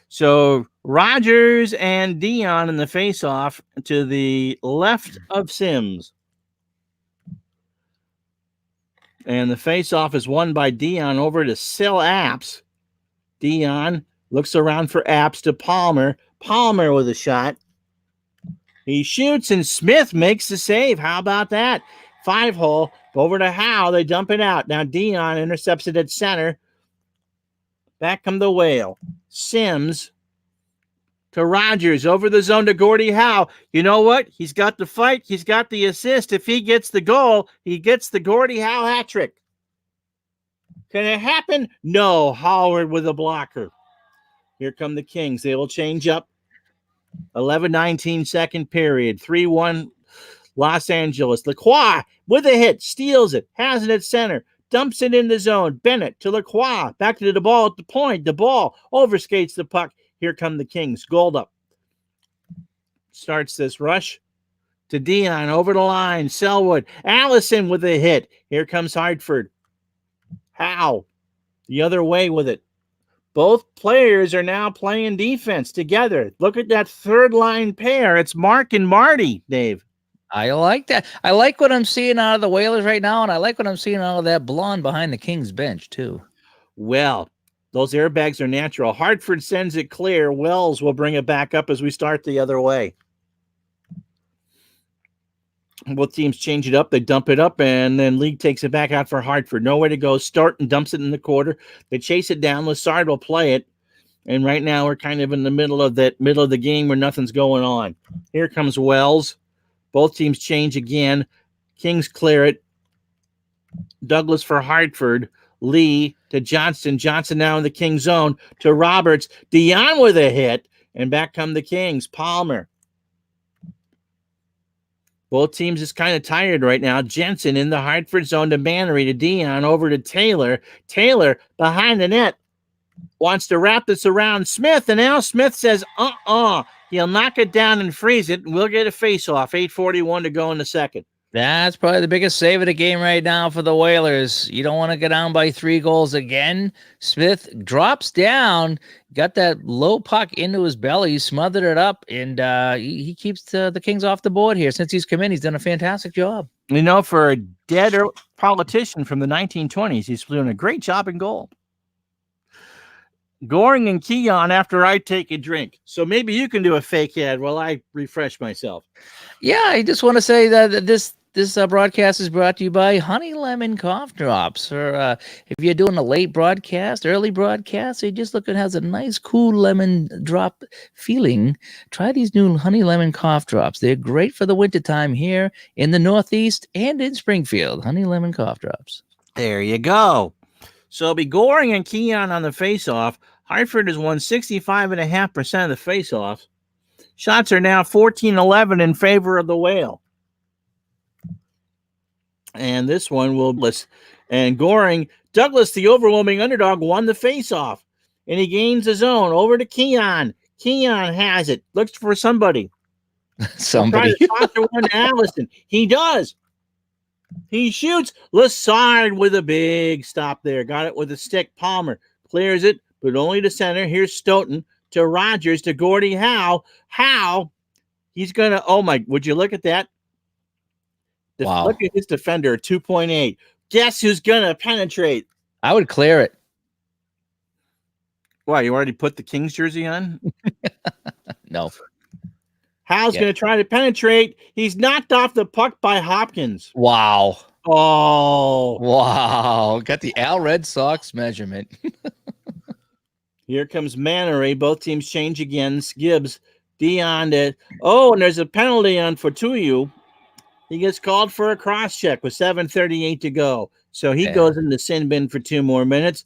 Speaker 1: So Rogers and Dion in the face-off to the left of Sims. And the face-off is won by Dion over to Sil Apps. Dion looks around for Apps to Palmer. Palmer with a shot. He shoots, and Smith makes the save. How about that? 5-hole over to Howe. They dump it out. Now Dion intercepts it at center. Back come the Whale. Sims to Rogers over the zone to Gordie Howe. You know what? He's got the fight. He's got the assist. If he gets the goal, he gets the Gordie Howe hat trick. Can it happen? No. Howard with a blocker. Here come the Kings. They will change up. 11-19 second period. 3-1 Los Angeles. Lacroix with a hit. Steals it. Has it at center. Dumps it in the zone. Bennett to Lacroix. Back to the ball at the point. The ball overskates the puck. Here come the Kings. Gold up. Starts this rush to Dion. Over the line. Selwood. Allison with a hit. Here comes Hartford. Howe the other way with it. Both players are now playing defense together. Look at that third line pair. It's Mark and Marty, Dave.
Speaker 2: I like that. I like what I'm seeing out of the Whalers right now, and I like what I'm seeing out of that blonde behind the Kings bench, too.
Speaker 1: Well, those airbags are natural. Hartford sends it clear. Wells will bring it back up as we start the other way. Both teams change it up. They dump it up, and then League takes it back out for Hartford. Nowhere to go. Start and dumps it in the quarter. They chase it down. Lassard will play it. And right now we're kind of in the middle of the game where nothing's going on. Here comes Wells. Both teams change again. Kings clear it. Douglas for Hartford. Lee to Johnston. Johnson now in the King zone to Roberts. Dion with a hit. And back come the Kings. Palmer. Both teams is kind of tired right now. Jensen in the Hartford zone to Mannery to Dion over to Taylor. Taylor behind the net. Wants to wrap this around Smith. And now Smith says, He'll knock it down and freeze it. We'll get a face-off. 8:41 to go in the second.
Speaker 2: That's probably the biggest save of the game right now for the Whalers. You don't want to go down by 3 goals again. Smith drops down, got that low puck into his belly, smothered it up, and he keeps the Kings off the board here. Since he's come in, he's done a fantastic job.
Speaker 1: You know, for a dead politician from the 1920s, he's doing a great job in goal. Goring and Keon after I take a drink. So maybe you can do a fake ad while I refresh myself.
Speaker 2: Yeah, I just want to say that this broadcast is brought to you by Honey Lemon Cough Drops. Or if you're doing a late broadcast, early broadcast, or you just look, it has a nice, cool lemon drop feeling. Try these new Honey Lemon Cough Drops. They're great for the wintertime here in the Northeast and in Springfield. Honey Lemon Cough Drops.
Speaker 1: There you go. So it'll be Goring and Keon on the face-off. Hartford has won 65.5% of the face-offs. Shots are now 14-11 in favor of the Whale. And this one will miss. And Goring, Douglas, the overwhelming underdog, won the face-off. And he gains his own over to Keon. Keon has it. Looks for somebody.
Speaker 2: Somebody.
Speaker 1: Trying to toss the one to Allison. He does. He shoots. Lassard with a big stop there. Got it with a stick. Palmer clears it, but only to center. Here's Stoughton to Rogers to Gordie Howe. Howe, he's going to, oh my, would you look at that?
Speaker 2: Wow.
Speaker 1: Look at his defender, 2.8. Guess who's going to penetrate?
Speaker 2: I would clear it.
Speaker 1: Why, you already put the Kings jersey on?
Speaker 2: No.
Speaker 1: Howe's going to try to penetrate. He's knocked off the puck by Hopkins.
Speaker 2: Wow.
Speaker 1: Oh.
Speaker 2: Wow. Got the Al Red Sox measurement.
Speaker 1: Here comes Mannery. Both teams change again. Gibbs, Dion. Oh, and there's a penalty on Fortuyu. He gets called for a cross check with 7:38 to go. So he goes in the sin bin for 2 more minutes.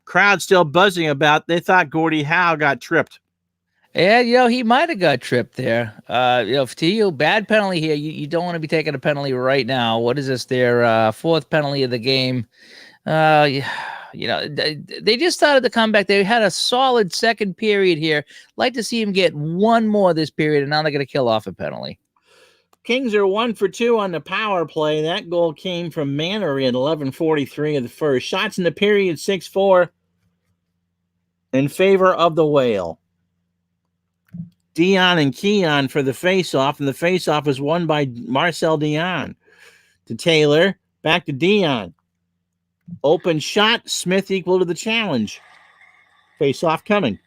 Speaker 1: Crowd still buzzing about. They thought Gordie Howe got tripped.
Speaker 2: Yeah, he might have got tripped there. Fortuyu, bad penalty here. You don't want to be taking a penalty right now. What is this? Their fourth penalty of the game. They just started the comeback. They had a solid second period here. Like to see him get one more this period, and now they're going to kill off a penalty.
Speaker 1: Kings are 1 for 2 on the power play. That goal came from Mannery at 11:43 of the first. Shots in the period 6-4 in favor of the Whale. Dion and Keon for the face-off, and the face-off is won by Marcel Dion. To Taylor, back to Dion. Open shot, Smith equal to the challenge. Face-off coming.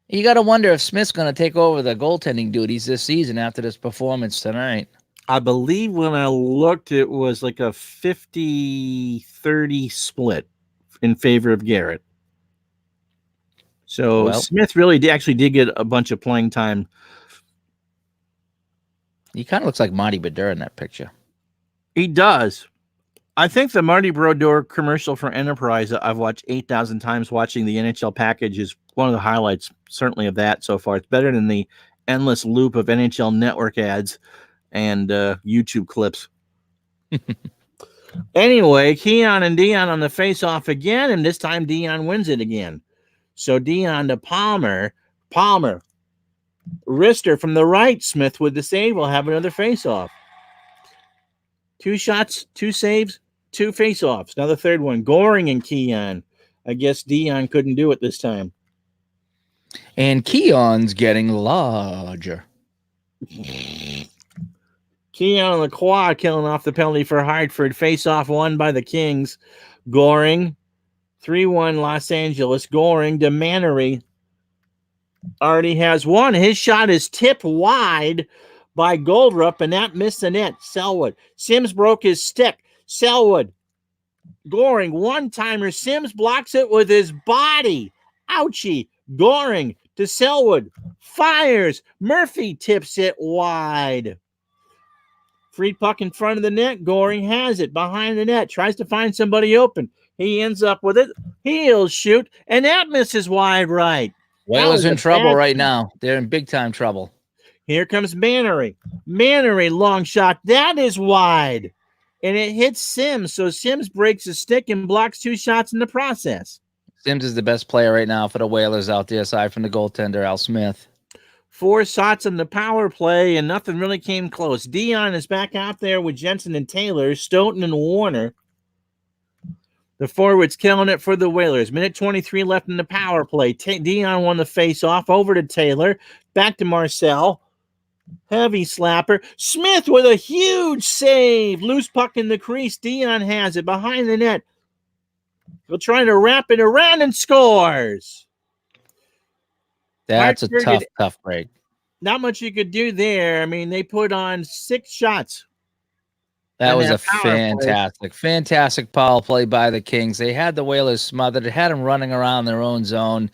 Speaker 2: You got to wonder if Smith's going to take over the goaltending duties this season after this performance tonight.
Speaker 1: I believe when I looked, it was like a 50-30 split in favor of Garrett. So Smith really did get a bunch of playing time.
Speaker 2: He kind of looks like Marty Brodeur in that picture.
Speaker 1: He does. I think the Marty Brodeur commercial for Enterprise that I've watched 8,000 times watching the NHL package is one of the highlights, certainly, of that so far. It's better than the endless loop of NHL Network ads and YouTube clips. Anyway, Keon and Dion on the face-off again, and this time Dion wins it again. So Dion to Palmer. Palmer. Wrister from the right. Smith with the save will have another face-off. 2 shots, 2 saves, 2 face-offs. Now the third one. Goring and Keon. I guess Dion couldn't do it this time.
Speaker 2: And Keon's getting larger.
Speaker 1: Keon on the quad killing off the penalty for Hartford. Face-off won by the Kings. Goring. 3-1 Los Angeles. Goring to Mannery. Already has one. His shot is tipped wide by Goldrup, and that missed the net. Selwood. Sims broke his stick. Selwood. Goring. One-timer. Sims blocks it with his body. Ouchie. Goring to Selwood. Fires. Murphy tips it wide. Free puck in front of the net. Goring has it behind the net. Tries to find somebody open. He ends up with it. He'll shoot, and that misses wide right.
Speaker 2: Whalers in trouble right now. They're in big-time trouble.
Speaker 1: Here comes Mannery. Mannery, long shot. That is wide. And it hits Sims, so Sims breaks his stick and blocks 2 shots in the process.
Speaker 2: Sims is the best player right now for the Whalers out there, aside from the goaltender, Al Smith.
Speaker 1: 4 shots on the power play, and nothing really came close. Dion is back out there with Jensen and Taylor, Stoughton and Warner. The forwards killing it for the Whalers. Minute 23 left in the power play. Dion won the face-off. Over to Taylor. Back to Marcel. Heavy slapper. Smith with a huge save. Loose puck in the crease. Dion has it behind the net. He'll try to wrap it around and scores.
Speaker 2: That's a tough break.
Speaker 1: Not much you could do there. I mean, they put on 6 shots.
Speaker 2: That was a fantastic power play by the Kings. They had the Whalers smothered. They had them running around their own zone.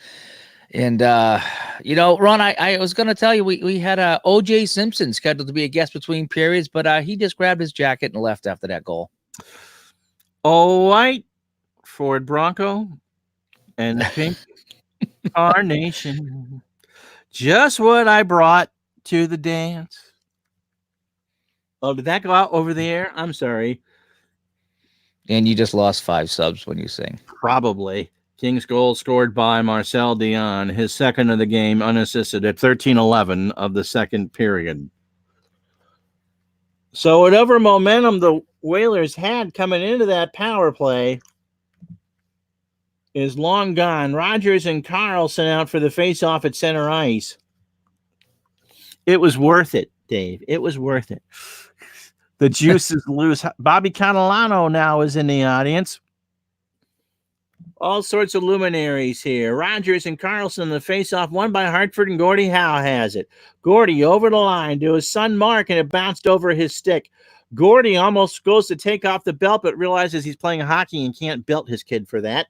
Speaker 2: And, Ron, I was going to tell you, we had O.J. Simpson scheduled to be a guest between periods, but he just grabbed his jacket and left after that goal.
Speaker 1: All right, Ford Bronco and pink. Carnation. Just what I brought to the dance. Oh, did that go out over the air? I'm sorry.
Speaker 2: And you just lost 5 subs when you sing.
Speaker 1: Probably. King's goal scored by Marcel Dion, his second of the game, unassisted at 13:11 of the second period. So whatever momentum the Whalers had coming into that power play is long gone. Rogers and Carlson out for the face-off at center ice. It was worth it, Dave. It was worth it. The juice is loose. Bobby Catalano now is in the audience. All sorts of luminaries here. Rogers and Carlson, the face-off, won by Hartford, and Gordie Howe has it. Gordie over the line to his son Mark, and it bounced over his stick. Gordie almost goes to take off the belt, but realizes he's playing hockey and can't belt his kid for that.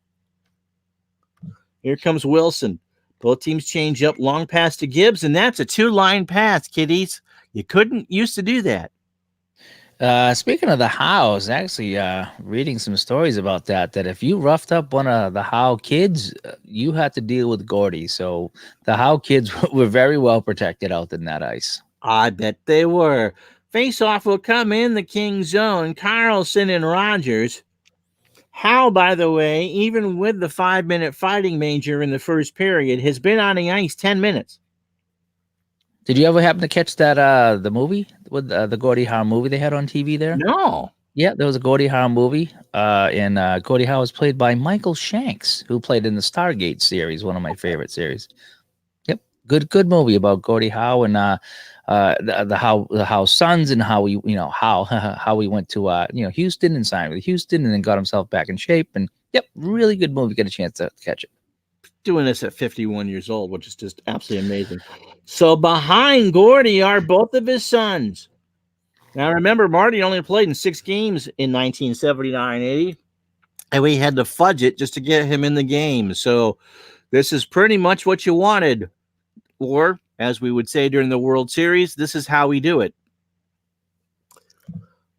Speaker 1: Here comes Wilson. Both teams change up, long pass to Gibbs, and that's a 2-line pass, kiddies. You couldn't used to do that.
Speaker 2: Speaking of the Howes, actually reading some stories about that if you roughed up one of the Howe kids, you had to deal with Gordie. So the Howe kids were very well protected out in that ice.
Speaker 1: I bet they were. Face-off will come in the King zone. Carlson and Rogers. Howe, by the way, even with the 5-minute fighting major in the first period, has been on the ice 10 minutes.
Speaker 2: Did you ever happen to catch that the movie with the Gordie Howe movie they had on TV there?
Speaker 1: No.
Speaker 2: Yeah, there was a Gordie Howe movie, and Gordie Howe was played by Michael Shanks, who played in the Stargate series, one of my favorite series. Yep, good movie about Gordie Howe and the Howe sons and how he how he went to Houston and signed with Houston and then got himself back in shape. And yep, really good movie. Get a chance to catch it.
Speaker 1: Doing this at 51 years old, which is just absolutely amazing. So behind Gordie are both of his sons. Now remember, Marty only played in 6 games in 1979-80, and we had to fudge it just to get him in the game. So this is pretty much what you wanted, or as we would say during the World Series, this is how we do it.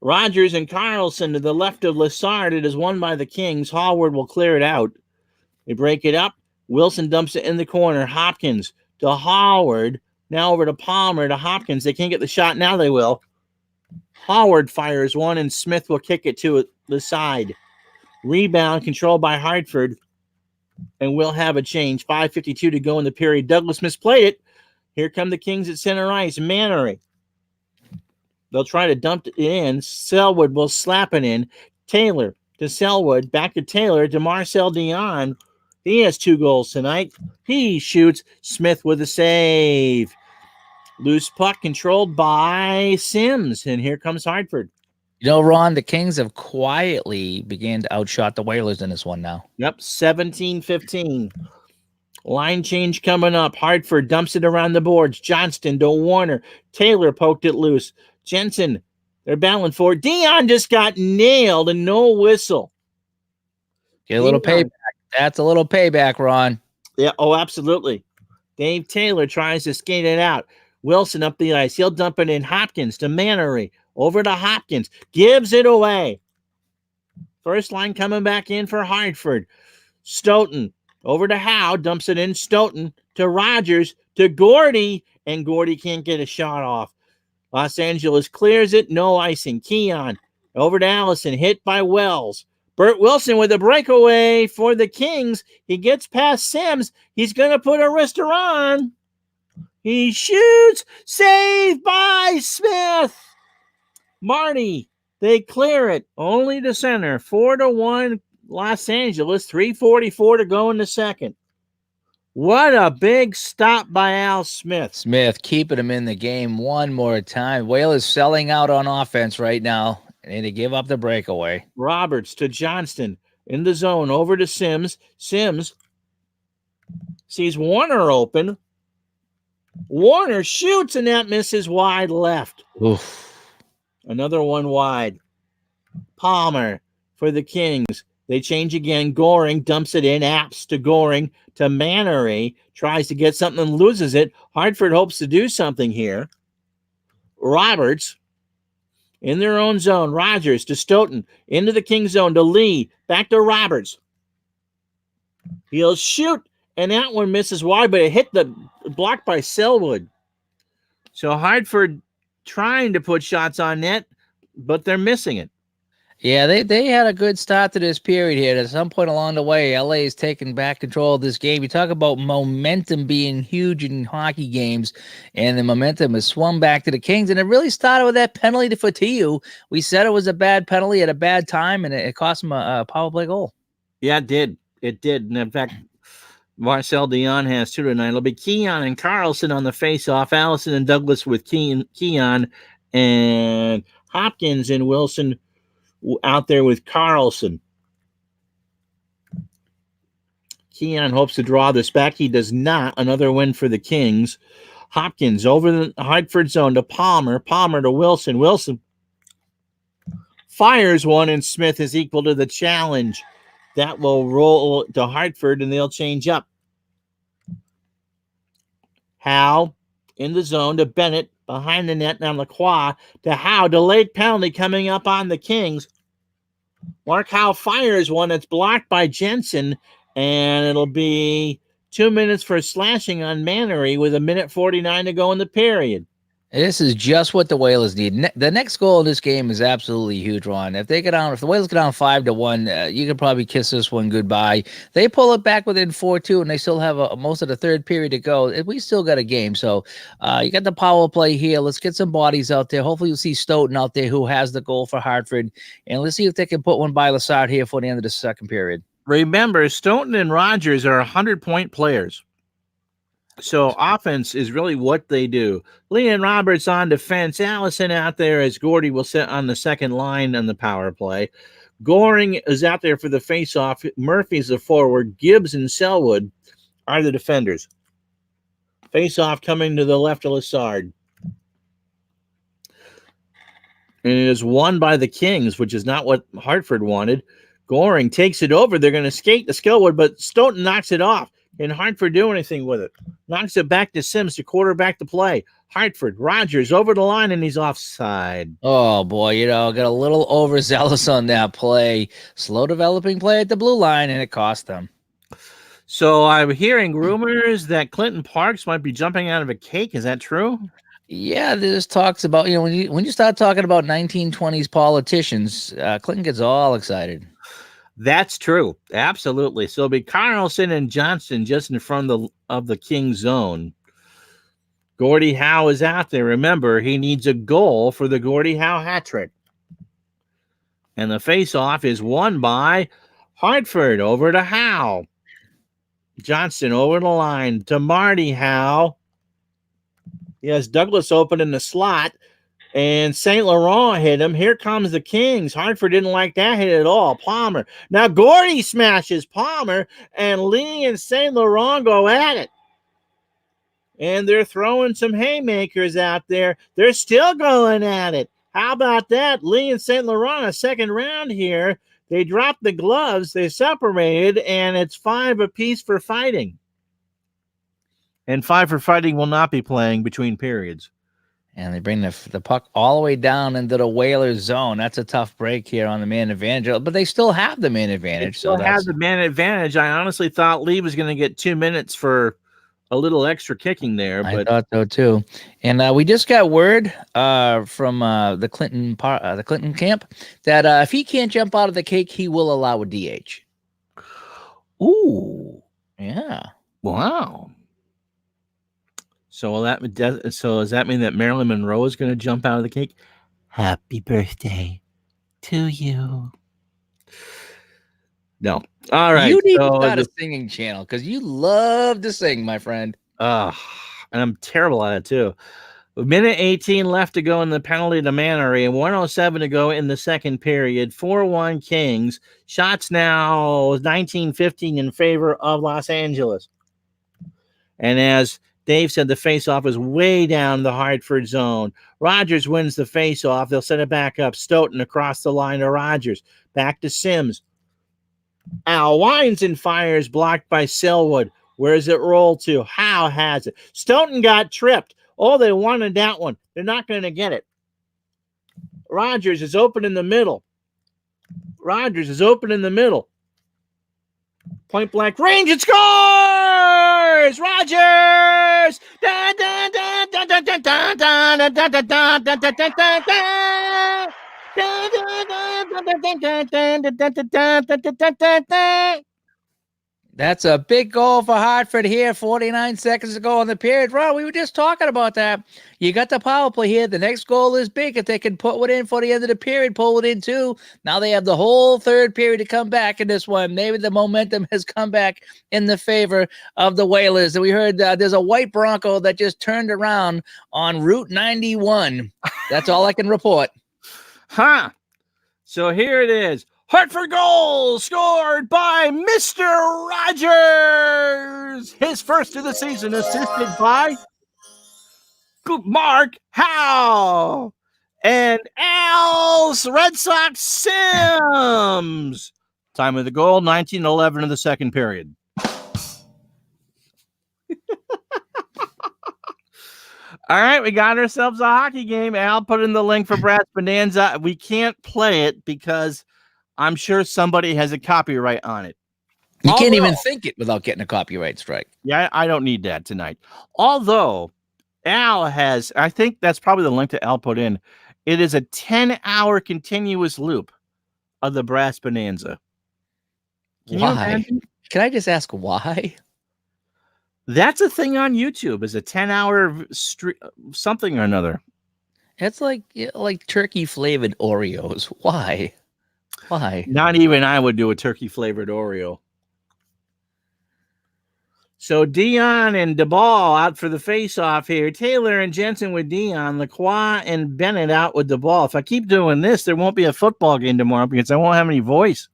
Speaker 1: Rogers and Carlson to the left of Lessard. It is won by the Kings. Hallward will clear it out. They break it up. Wilson dumps it in the corner. Hopkins to Howard. Now over to Palmer to Hopkins. They can't get the shot. Now they will. Howard fires one, and Smith will kick it to the side. Rebound controlled by Hartford. And we'll have a change. 5:52 to go in the period. Douglas misplayed it. Here come the Kings at center ice. Mannery. They'll try to dump it in. Selwood will slap it in. Taylor to Selwood. Back to Taylor to Marcel Dion. He has 2 goals tonight. He shoots. Smith with a save. Loose puck controlled by Sims. And here comes Hartford.
Speaker 2: You know, Ron, the Kings have quietly began to outshot the Whalers in this one now.
Speaker 1: Yep, 17-15. Line change coming up. Hartford dumps it around the boards. Johnston to Warner. Taylor poked it loose. Jensen, they're battling for it. Dion just got nailed and no whistle.
Speaker 2: Get a little payback. That's a little payback, Ron.
Speaker 1: Yeah, oh, absolutely. Dave Taylor tries to skate it out. Wilson up the ice. He'll dump it in. Hopkins to Mannery. Over to Hopkins. Gives it away. First line coming back in for Hartford. Stoughton over to Howe. Dumps it in. Stoughton to Rogers to Gordie. And Gordie can't get a shot off. Los Angeles clears it. No icing. Keon over to Allison. Hit by Wells. Bert Wilson with a breakaway for the Kings. He gets past Sims. He's going to put a wrister on. He shoots. Saved by Smith. Marty, they clear it. Only to center. 4-1 Los Angeles. 3:44 to go in the second. What a big stop by Al Smith.
Speaker 2: Smith keeping him in the game one more time. Whalers selling out on offense right now. And they give up the breakaway.
Speaker 1: Roberts to Johnston in the zone over to Sims. Sims sees Warner open. Warner shoots, and that misses wide left.
Speaker 2: Oof.
Speaker 1: Another one wide. Palmer for the Kings. They change again. Goring dumps it in. Apps to Goring to Mannery. Tries to get something and loses it. Hartford hopes to do something here. Roberts in their own zone. Rogers to Stoughton. Into the King zone to Lee. Back to Roberts. He'll shoot. And that one misses wide, but it hit the block by Selwood. So Hartford trying to put shots on net, but they're missing it.
Speaker 2: Yeah, they had a good start to this period here. At some point along the way, LA is taking back control of this game. You talk about momentum being huge in hockey games, and the momentum has swung back to the Kings. And it really started with that penalty to Fatiou. We said it was a bad penalty at a bad time, and it cost him a power play goal.
Speaker 1: Yeah, it did. It did. And in fact, Marcel Dion has 2 tonight. It'll be Keon and Carlson on the face-off. Allison and Douglas with Keon, and Hopkins and Wilson out there with Carlson. Keon hopes to draw this back. He does not. Another win for the Kings. Hopkins over the Hartford zone to Palmer. Palmer to Wilson. Wilson fires one, and Smith is equal to the challenge. That will roll to Hartford, and they'll change up. Howe in the zone to Bennett. Behind the net, now Lacroix to Howe. Delayed penalty coming up on the Kings. Mark Howe fires one that's blocked by Jensen, and it'll be 2 minutes for slashing on Mannery with 1:49 to go in the period.
Speaker 2: This is just what the Whalers need. The next goal in this game is absolutely huge, Ron. If the Whalers get down 5-1, you could probably kiss this one goodbye. They pull it back within 4-2, and they still have most of the third period to go. We still got a game, so you got the power play here. Let's get some bodies out there. Hopefully, you'll see Stoughton out there who has the goal for Hartford, and let's see if they can put one by Lassard here for the end of the second period.
Speaker 1: Remember, Stoughton and Rogers are 100-point players. So offense is really what they do. Leon Roberts on defense. Allison out there as Gordy will sit on the second line on the power play. Goring is out there for the faceoff. Murphy's the forward. Gibbs and Selwood are the defenders. Faceoff coming to the left of Lassard. And it is won by the Kings, which is not what Hartford wanted. Goring takes it over. They're going to skate to Selwood, but Stoughton knocks it off. Can Hartford do anything with it? Knocks it back to Sims to quarterback the play. Hartford, Rogers over the line, and he's offside.
Speaker 2: Oh, boy, got a little overzealous on that play. Slow developing play at the blue line, and it cost them.
Speaker 1: So I'm hearing rumors that Clinton Parks might be jumping out of a cake. Is that true?
Speaker 2: Yeah, there's talks about, when you start talking about 1920s politicians, Clinton gets all excited.
Speaker 1: That's true. Absolutely. So it'll be Carlson and Johnston just in front of the King zone. Gordie Howe is out there. Remember, he needs a goal for the Gordie Howe hat trick. And the faceoff is won by Hartford over to Howe. Johnston over the line to Marty Howe. He has Douglas open in the slot. And St. Laurent hit him. Here comes the Kings. Hartford didn't like that hit at all. Palmer. Now Gordy smashes Palmer, and Lee and St. Laurent go at it. And they're throwing some haymakers out there. They're still going at it. How about that? Lee and St. Laurent, a second round here. They dropped the gloves. They separated, and it's 5 apiece for fighting. And 5 for fighting will not be playing between periods.
Speaker 2: And they bring the puck all the way down into the Whalers zone. That's a tough break here on the man advantage, but they still have the man advantage.
Speaker 1: They still have the man advantage. I honestly thought Lee was going to get 2 minutes for a little extra kicking there. But
Speaker 2: I thought so too. And we just got word from the Clinton camp that if he can't jump out of the cake, he will allow a DH.
Speaker 1: Ooh,
Speaker 2: yeah!
Speaker 1: Wow. So does that mean that Marilyn Monroe is going to jump out of the cake? Happy birthday to you. No. All right.
Speaker 2: You need to start a singing channel because you love to sing, my friend.
Speaker 1: And I'm terrible at it too. 1:18 left to go in the penalty to Mannery and 1:07 to go in the second period. 4-1 Kings. Shots now 19-15 in favor of Los Angeles. And as Dave said, the faceoff is way down the Hartford zone. Rogers wins the faceoff. They'll set it back up. Stoughton across the line to Rogers. Back to Sims. Al winds and fires, blocked by Selwood. Where does it roll to? Howe has it. Stoughton got tripped. Oh, they wanted that one. They're not going to get it. Rogers is open in the middle. Point blank range, it scores! Rogers! Dun, dun, dun, dun, dun, dun, dun, dun, dun, dun, dun, dun, dun, dun, dun, dun, dun. Dun, dun, dun, dun, dun, dun, dun, dun, dun, dun, dun, dun, dun, dun, dun.
Speaker 2: That's a big goal for Hartford here. 49 seconds to go in the period. Ron, we were just talking about that. You got the power play here. The next goal is big. If they can put one in for the end of the period, pull it in too. Now they have the whole third period to come back in this one. Maybe the momentum has come back in the favor of the Whalers. And we heard there's a white Bronco that just turned around on Route 91. That's all I can report.
Speaker 1: Huh. So here it is. Hartford goal scored by Mr. Rogers. His first of the season, assisted by Mark Howe and Al's Red Sox Sims. Time of the goal, 19:11 of the second period. All right, we got ourselves a hockey game. Al put in the link for Brass Bonanza. We can't play it because I'm sure somebody has a copyright on it.
Speaker 2: You can't even think it without getting a copyright strike.
Speaker 1: Yeah, I don't need that tonight. Although Al has, I think that's probably the link that Al put in. It is a 10-hour continuous loop of the Brass Bonanza.
Speaker 2: Why? Can I just ask why?
Speaker 1: That's a thing on YouTube. Is a 10-hour something or another.
Speaker 2: It's like turkey flavored Oreos. Why? Why?
Speaker 1: Not even I would do a turkey flavored Oreo. So Dion and DeBall out for the face-off here. Taylor and Jensen with Dion. Lacroix and Bennett out with the ball. If I keep doing this, there won't be a football game tomorrow because I won't have any voice.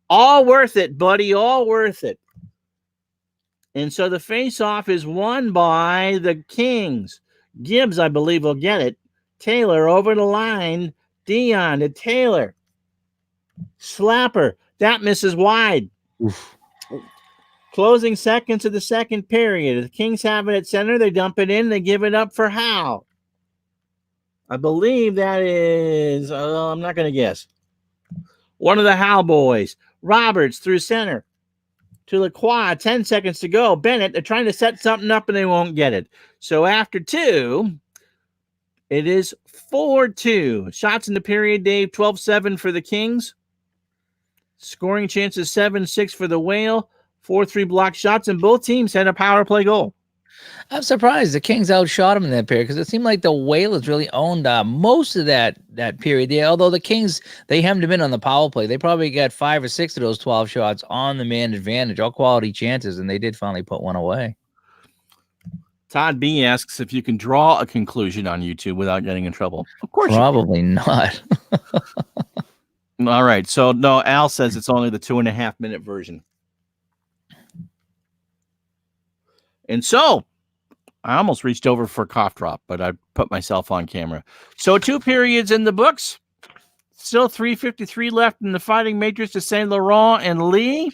Speaker 1: All worth it, buddy. All worth it. And so the face-off is won by the Kings. Gibbs, I believe, will get it. Taylor over the line. Dion to Taylor. Slapper. That misses wide.
Speaker 2: Oof.
Speaker 1: Closing seconds of the second period. The Kings have it at center. They dump it in. They give it up for Howe. I believe that is, I'm not going to guess. One of the Howe boys. Roberts through center. To Lacroix. 10 seconds to go. Bennett, they're trying to set something up and they won't get it. So after two, it is 4-2. Shots in the period, Dave. 12-7 for the Kings. Scoring chances 7-6 for the Whale. 4-3 block shots, and both teams had a power play goal.
Speaker 2: I'm surprised the Kings outshot them in that period because it seemed like the Whalers really owned most of that period there. Although the Kings, they hemmed them in on the power play. They probably got 5 or 6 of those 12 shots on the man advantage, all quality chances, and they did finally put one away.
Speaker 1: Todd B asks if you can draw a conclusion on YouTube without getting in trouble. Of course,
Speaker 2: probably not.
Speaker 1: All right. So no, Al says it's only the 2.5-minute version. And so I almost reached over for a cough drop, but I put myself on camera. So 2 periods in the books. Still 3:53 left in the Fighting Matrix to St. Laurent and Lee.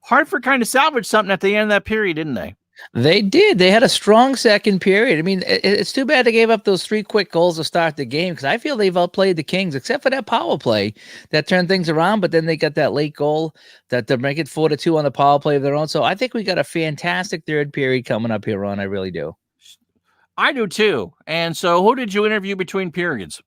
Speaker 1: Hartford kind of salvaged something at the end of that period, didn't they?
Speaker 2: They did. They had a strong second period. I mean, it's too bad they gave up those 3 quick goals to start the game because I feel they've outplayed the Kings, except for that power play that turned things around. But then they got that late goal that to make it 4-2 on the power play of their own. So I think we got a fantastic third period coming up here, Ron. I really do.
Speaker 1: I do too. And so who did you interview between periods?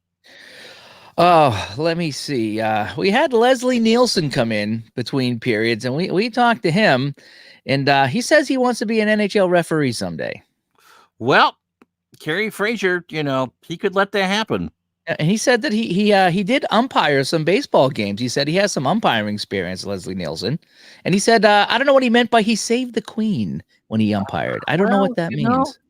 Speaker 2: Oh, let me see. We had Leslie Nielsen come in between periods, and we talked to him. And he says he wants to be an NHL referee someday.
Speaker 1: Well, Kerry Frazier, he could let that happen.
Speaker 2: And he said that he did umpire some baseball games. He said he has some umpiring experience, Leslie Nielsen. And he said, I don't know what he meant by he saved the Queen when he umpired. I don't know what that means.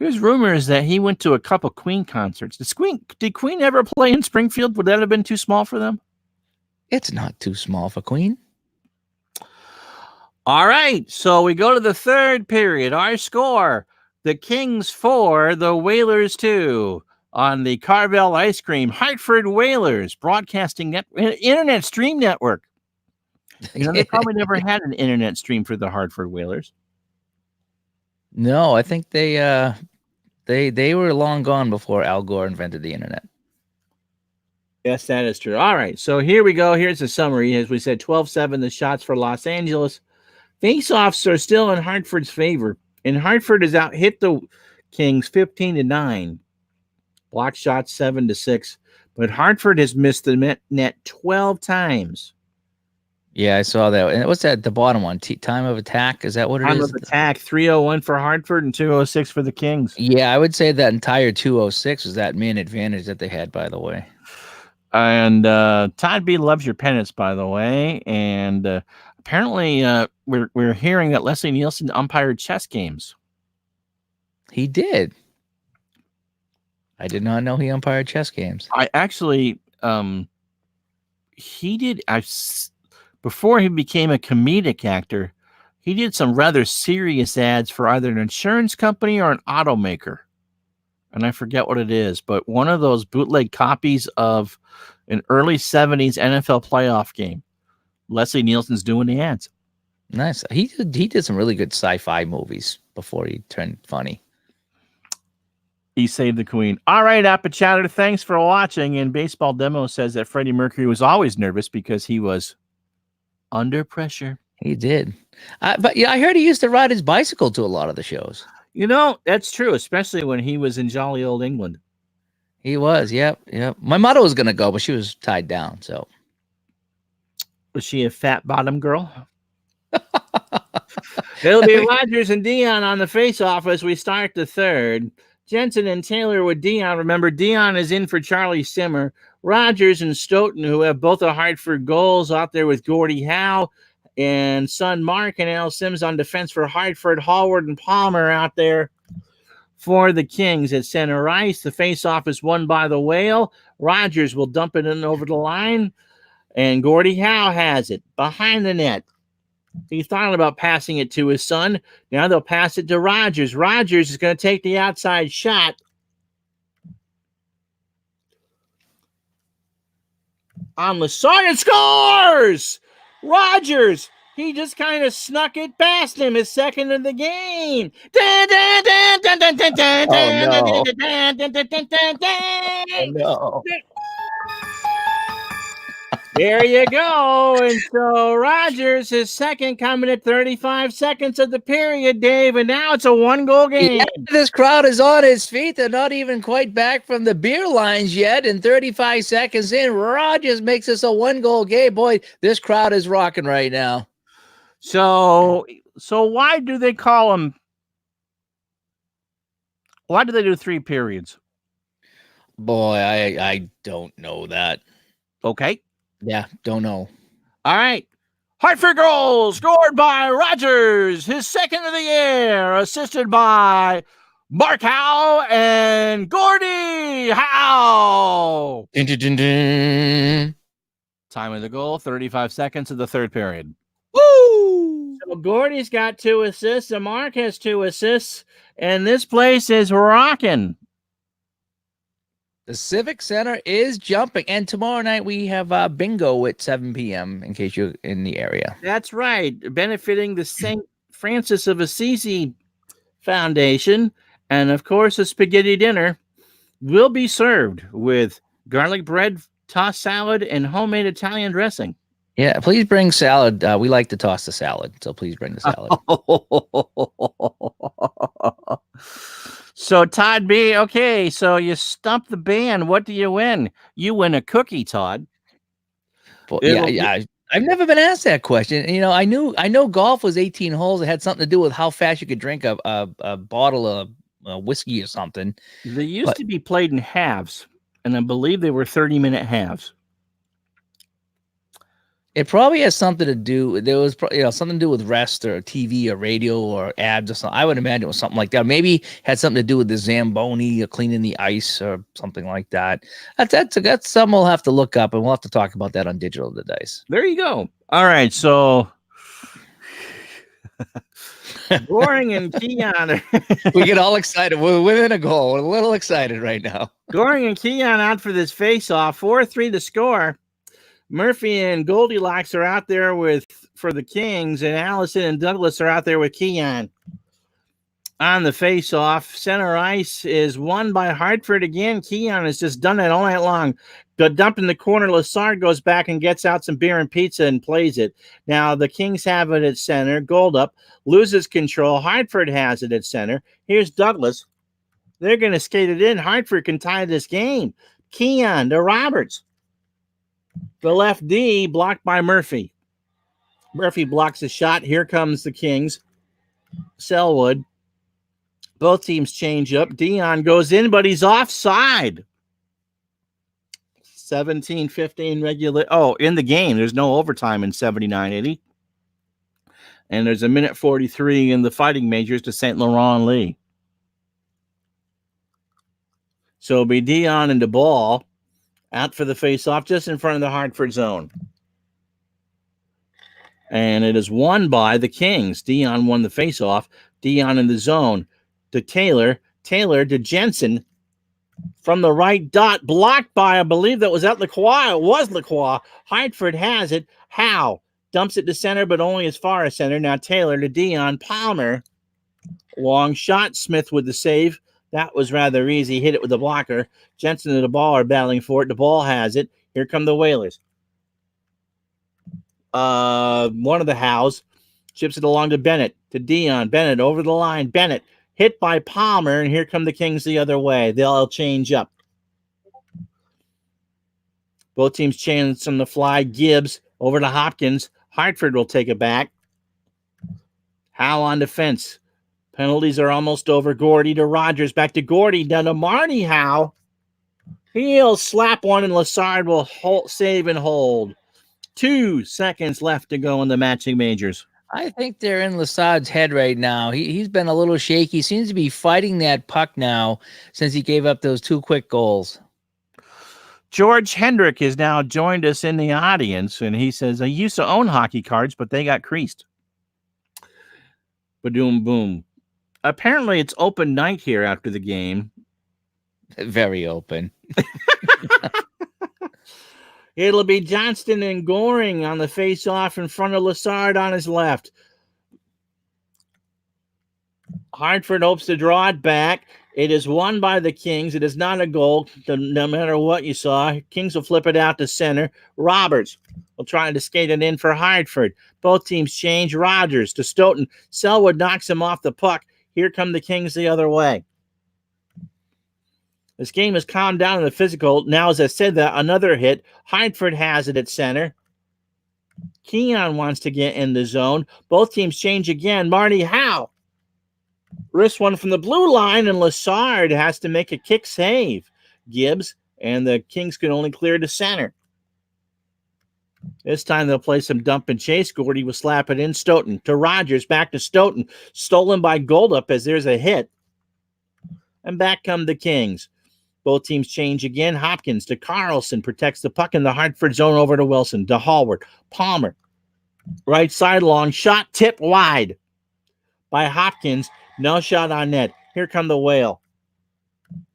Speaker 1: There's rumors that he went to a couple Queen concerts. Did Queen ever play in Springfield? Would that have been too small for them?
Speaker 2: It's not too small for Queen.
Speaker 1: All right, so we go to the third period. Our score, the Kings 4, the Whalers 2 on the Carvel Ice Cream Hartford Whalers Broadcasting Internet Stream Network. They probably never had an internet stream for the Hartford Whalers.
Speaker 2: No, I think they were long gone before Al Gore invented the internet.
Speaker 1: Yes, that is true. All right, so here we go. Here's a summary. As we said, 12-7 the shots for Los Angeles. Face-offs are still in Hartford's favor, and Hartford has out-hit the Kings 15-9. Block shots 7-6, but Hartford has missed the net 12 times.
Speaker 2: Yeah, I saw that. And what's that? The bottom one, time of attack. Is that what it
Speaker 1: Time
Speaker 2: is?
Speaker 1: of attack 301 for Hartford and 206 for the Kings.
Speaker 2: Yeah, I would say that entire 206 was that man advantage that they had. By the way.
Speaker 1: And Todd B loves your pennants, by the way. And apparently, we're hearing that Leslie Nielsen umpired chess games.
Speaker 2: He did. I did not know he umpired chess games.
Speaker 1: I actually, he did. Before he became a comedic actor, he did some rather serious ads for either an insurance company or an automaker. And I forget what it is, but one of those bootleg copies of an early 70s NFL playoff game. Leslie Nielsen's doing the ads.
Speaker 2: Nice. He did some really good sci-fi movies before he turned funny.
Speaker 1: He saved the queen. All right, Appachatter, thanks for watching. And Baseball Demo says that Freddie Mercury was always nervous because he was under pressure.
Speaker 2: He did. But yeah, I heard he used to ride his bicycle to a lot of the shows.
Speaker 1: You know, that's true, especially when he was in jolly old England.
Speaker 2: He was, yep. My mother was going to go, but she was tied down, so.
Speaker 1: Was she a fat bottom girl? It'll be Rogers and Dion on the face-off as we start the third. Jensen and Taylor with Dion. Remember, Dion is in for Charlie Simmer. Rogers and Stoughton, who have both a Hartford goals, out there with Gordie Howe and son Mark and Al Sims on defense for Hartford. Hallward and Palmer out there for the Kings at center ice. The face-off is won by the Whale. Rogers will dump it in over the line, and Gordie Howe has it behind the net. He thought about passing it to his son. Now they'll pass it to Rogers. Rogers is going to take the outside shot. On Lassard and scores! Rogers, he just kind of snuck it past him, his second of the game.
Speaker 2: Oh, no.
Speaker 1: There you go. And so Rogers, his second coming at 35 seconds of the period, Dave, and now it's a one-goal game.
Speaker 2: Yeah, this crowd is on his feet. They're not even quite back from the beer lines yet. And 35 seconds in, Rogers makes this a one-goal game. Boy, this crowd is rocking right now.
Speaker 1: So why do they call them? Why do they do 3 periods?
Speaker 2: Boy, I don't know that.
Speaker 1: Okay.
Speaker 2: Yeah, don't know.
Speaker 1: All right. Hartford goal scored by Rogers, his second of the year, assisted by Mark Howe and Gordie Howe.
Speaker 2: Dun, dun, dun, dun.
Speaker 1: Time of the goal, 35 seconds of the third period.
Speaker 2: Woo!
Speaker 1: So Gordie's got 2 assists, and Mark has 2 assists, and this place is rocking.
Speaker 2: The Civic Center is jumping, and tomorrow night we have bingo at 7 p.m. in case you're in the area.
Speaker 1: That's right, benefiting the St. Francis of Assisi Foundation, and of course a spaghetti dinner will be served with garlic bread, tossed salad, and homemade Italian dressing.
Speaker 2: Yeah, please bring salad. We like to toss the salad, so please bring the salad.
Speaker 1: So, Todd B, okay, so you stump the band. What do you win? You win a cookie, Todd.
Speaker 2: Well, yeah. I've never been asked that question. You know, I know golf was 18 holes. It had something to do with how fast you could drink a bottle of whiskey or something.
Speaker 1: They used to be played in halves, and I believe they were 30-minute halves.
Speaker 2: It probably has something to do. There was, something to do with rest or TV or radio or ads or something. I would imagine it was something like that. Maybe had something to do with the Zamboni or cleaning the ice or something like that. That's something we'll have to look up, and we'll have to talk about that on Digital of the Dice.
Speaker 1: There you go. All right, so Goring and Keon.
Speaker 2: We get all excited. We're within a goal. We're a little excited right now.
Speaker 1: Goring and Keon out for this face-off. 4-3 to score. Murphy and Goldilocks are out there for the Kings, and Allison and Douglas are out there with Keon. On the face-off, center ice is won by Hartford again. Keon has just done that all night long. Got dumped in the corner. Lassard goes back and gets out some beer and pizza and plays it. Now the Kings have it at center. Gold up, loses control. Hartford has it at center. Here's Douglas. They're going to skate it in. Hartford can tie this game. Keon to Roberts. The left D blocked by Murphy. Murphy blocks a shot. Here comes the Kings. Selwood. Both teams change up. Dion goes in, but he's offside. 17-15 regular. Oh, in the game. There's no overtime in 79-80. And there's a minute 43 in the fighting majors to St. Laurent Lee. So it'll be Dion and the ball out for the face-off just in front of the Hartford zone. And it is won by the Kings. Dion won the face-off. Dion in the zone to Taylor. Taylor to Jensen from the right dot. Blocked by, I believe that was at Lacroix. It was Lacroix. Hartford has it. Howe dumps it to center, but only as far as center. Now Taylor to Dion. Palmer. Long shot. Smith with the save. That was rather easy. Hit it with the blocker. Jensen and the ball are battling for it. The ball has it. Here come the Whalers. One of the Howes chips it along to Bennett. To Dion. Bennett over the line. Bennett hit by Palmer, and here come the Kings the other way. They'll change up. Both teams change on the fly. Gibbs over to Hopkins. Hartford will take it back. Howe on defense. Penalties are almost over. Gordy to Rogers. Back to Gordy. Down to Marty Howe. He'll slap one, and Lassard will save and hold. 2 seconds left to go in the matching majors.
Speaker 2: I think they're in Lassard's head right now. He's been a little shaky. Seems to be fighting that puck now since he gave up those 2 quick goals.
Speaker 1: George Hendrick has now joined us in the audience, and he says, I used to own hockey cards, but they got creased. Ba-doom, boom. Apparently, it's open night here after the game.
Speaker 2: Very open.
Speaker 1: It'll be Johnston and Goring on the face-off in front of Lassard on his left. Hartford hopes to draw it back. It is won by the Kings. It is not a goal, no matter what you saw. Kings will flip it out to center. Roberts will try to skate it in for Hartford. Both teams change. Rogers to Stoughton. Selwood knocks him off the puck. Here come the Kings the other way. This game has calmed down in the physical. Now, as I said that, another hit. Hartford has it at center. Keon wants to get in the zone. Both teams change again. Marty Howe wrist one from the blue line, and Lassard has to make a kick save. Gibbs, and the Kings can only clear to center. This time they'll play some dump and chase. Gordy will slap it in. Stoughton to Rogers. Back to Stoughton. Stolen by Goldup as there's a hit. And back come the Kings. Both teams change again. Hopkins to Carlson. Protects the puck in the Hartford zone over to Wilson. To Hallward. Palmer. Right side long shot. Tip wide by Hopkins. No shot on net. Here come the Whale.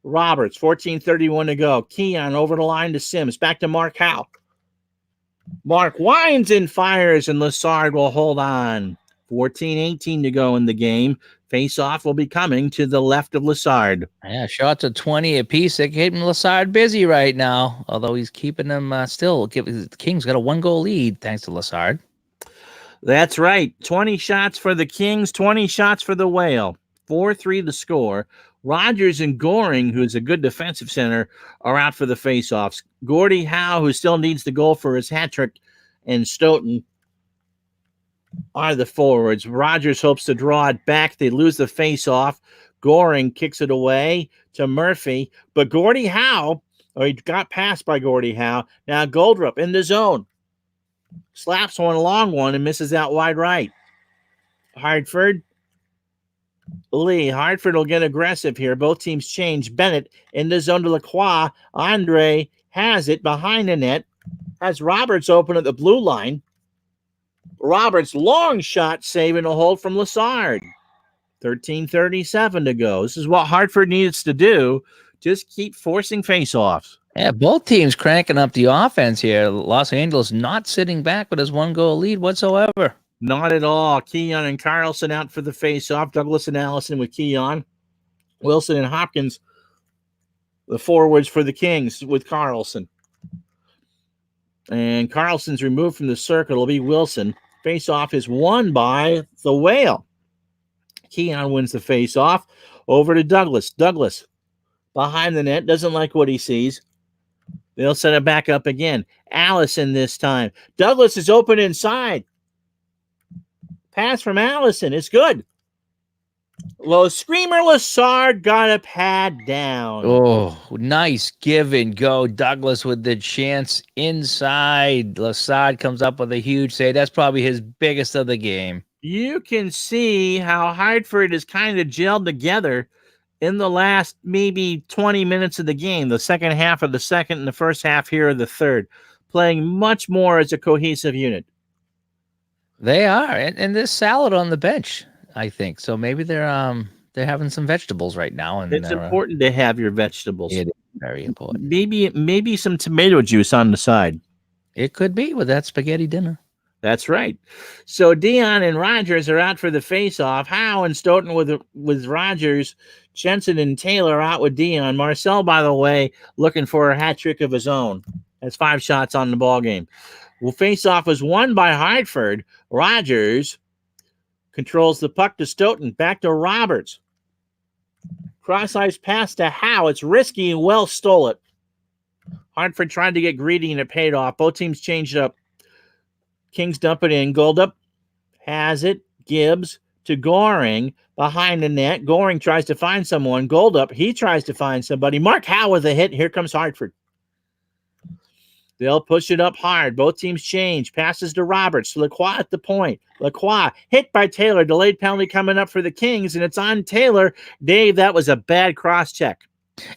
Speaker 1: Roberts. 14:31 to go. Keon over the line to Sims. Back to Mark Howe. Mark winds and fires, and Lassard will hold on. 14:18 to go in the game. Face-off will be coming to the left of Lassard.
Speaker 2: Yeah, shots of 20 apiece. They're keeping Lassard busy right now, although he's keeping them still. The Kings got a 1-goal lead thanks to Lassard.
Speaker 1: That's right. 20 shots for the Kings, 20 shots for the Whale. 4-3 the score. Rogers and Goring, who's a good defensive center, are out for the face-offs. Gordy Howe, who still needs the goal for his hat trick, and Stoughton are the forwards. Rogers hopes to draw it back. They lose the face-off. Goring kicks it away to Murphy. But Gordy Howe, he got passed by Gordy Howe. Now Goldrup in the zone. Slaps one long one and misses out wide right. Hartford. Lee. Hartford will get aggressive here. Both teams change. Bennett in the zone to Lacroix. Andre has it behind the net. Has Roberts open at the blue line. Roberts long shot saving a hold from Lassard. 13:37 to go. This is what Hartford needs to do. Just keep forcing face-offs.
Speaker 2: Yeah, both teams cranking up the offense here. Los Angeles not sitting back with his 1-goal lead whatsoever.
Speaker 1: Not at all. Keon and Carlson out for the face-off. Douglas and Allison with Keon. Wilson and Hopkins, the forwards for the Kings with Carlson. And Carlson's removed from the circle. It'll be Wilson. Face-off is won by the Whale. Keon wins the face-off. Over to Douglas. Douglas behind the net. Doesn't like what he sees. They'll set it back up again. Allison this time. Douglas is open inside. Pass from Allison. It's good. Screamer Lassard got a pad down.
Speaker 2: Oh, nice give and go. Douglas with the chance inside. Lassard comes up with a huge save. That's probably his biggest of the game.
Speaker 1: You can see how Hartford is kind of gelled together in the last maybe 20 minutes of the game, the second half of the second and the first half here of the third, playing much more as a cohesive unit.
Speaker 2: They are, and there's salad on the bench, I think. So maybe they're having some vegetables right now. And
Speaker 1: it's important to have your vegetables.
Speaker 2: It is very important.
Speaker 1: Maybe some tomato juice on the side.
Speaker 2: It could be with that spaghetti dinner.
Speaker 1: That's right. So Dion and Rogers are out for the face-off. Howe and Stoughton with Rogers. Jensen and Taylor out with Dion. Marcel, by the way, looking for a hat trick of his own. That's 5 shots on the ball game. Well, face-off was won by Hartford. Rogers controls the puck to Stoughton. Back to Roberts. Cross-ice pass to Howe. It's risky and well stole it. Hartford tried to get greedy and it paid off. Both teams changed up. Kings dump it in. Goldup has it. Gibbs to Goring behind the net. Goring tries to find someone. Goldup, he tries to find somebody. Mark Howe with a hit. Here comes Hartford. They'll push it up hard. Both teams change. Passes to Roberts. Lacroix at the point. Lacroix hit by Taylor. Delayed penalty coming up for the Kings, and it's on Taylor. Dave, that was a bad cross check.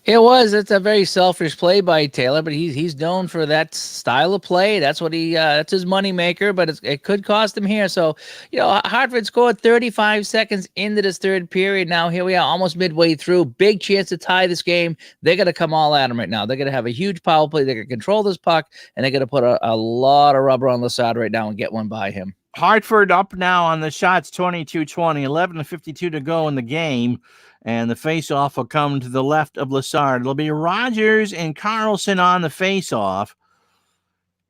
Speaker 2: It was. It's a very selfish play by Taylor, but he's known for that style of play. That's what that's his moneymaker, but it could cost him here. So, Hartford scored 35 seconds into this third period. Now here we are almost midway through. Big chance to tie this game. They're going to come all at him right now. They're going to have a huge power play. They're going to control this puck, and they're going to put a lot of rubber on Lassard right now and get one by him.
Speaker 1: Hartford up now on the shots, 22-20, 11:52 to go in the game. And the face-off will come to the left of Lassard. It'll be Rogers and Carlson on the face-off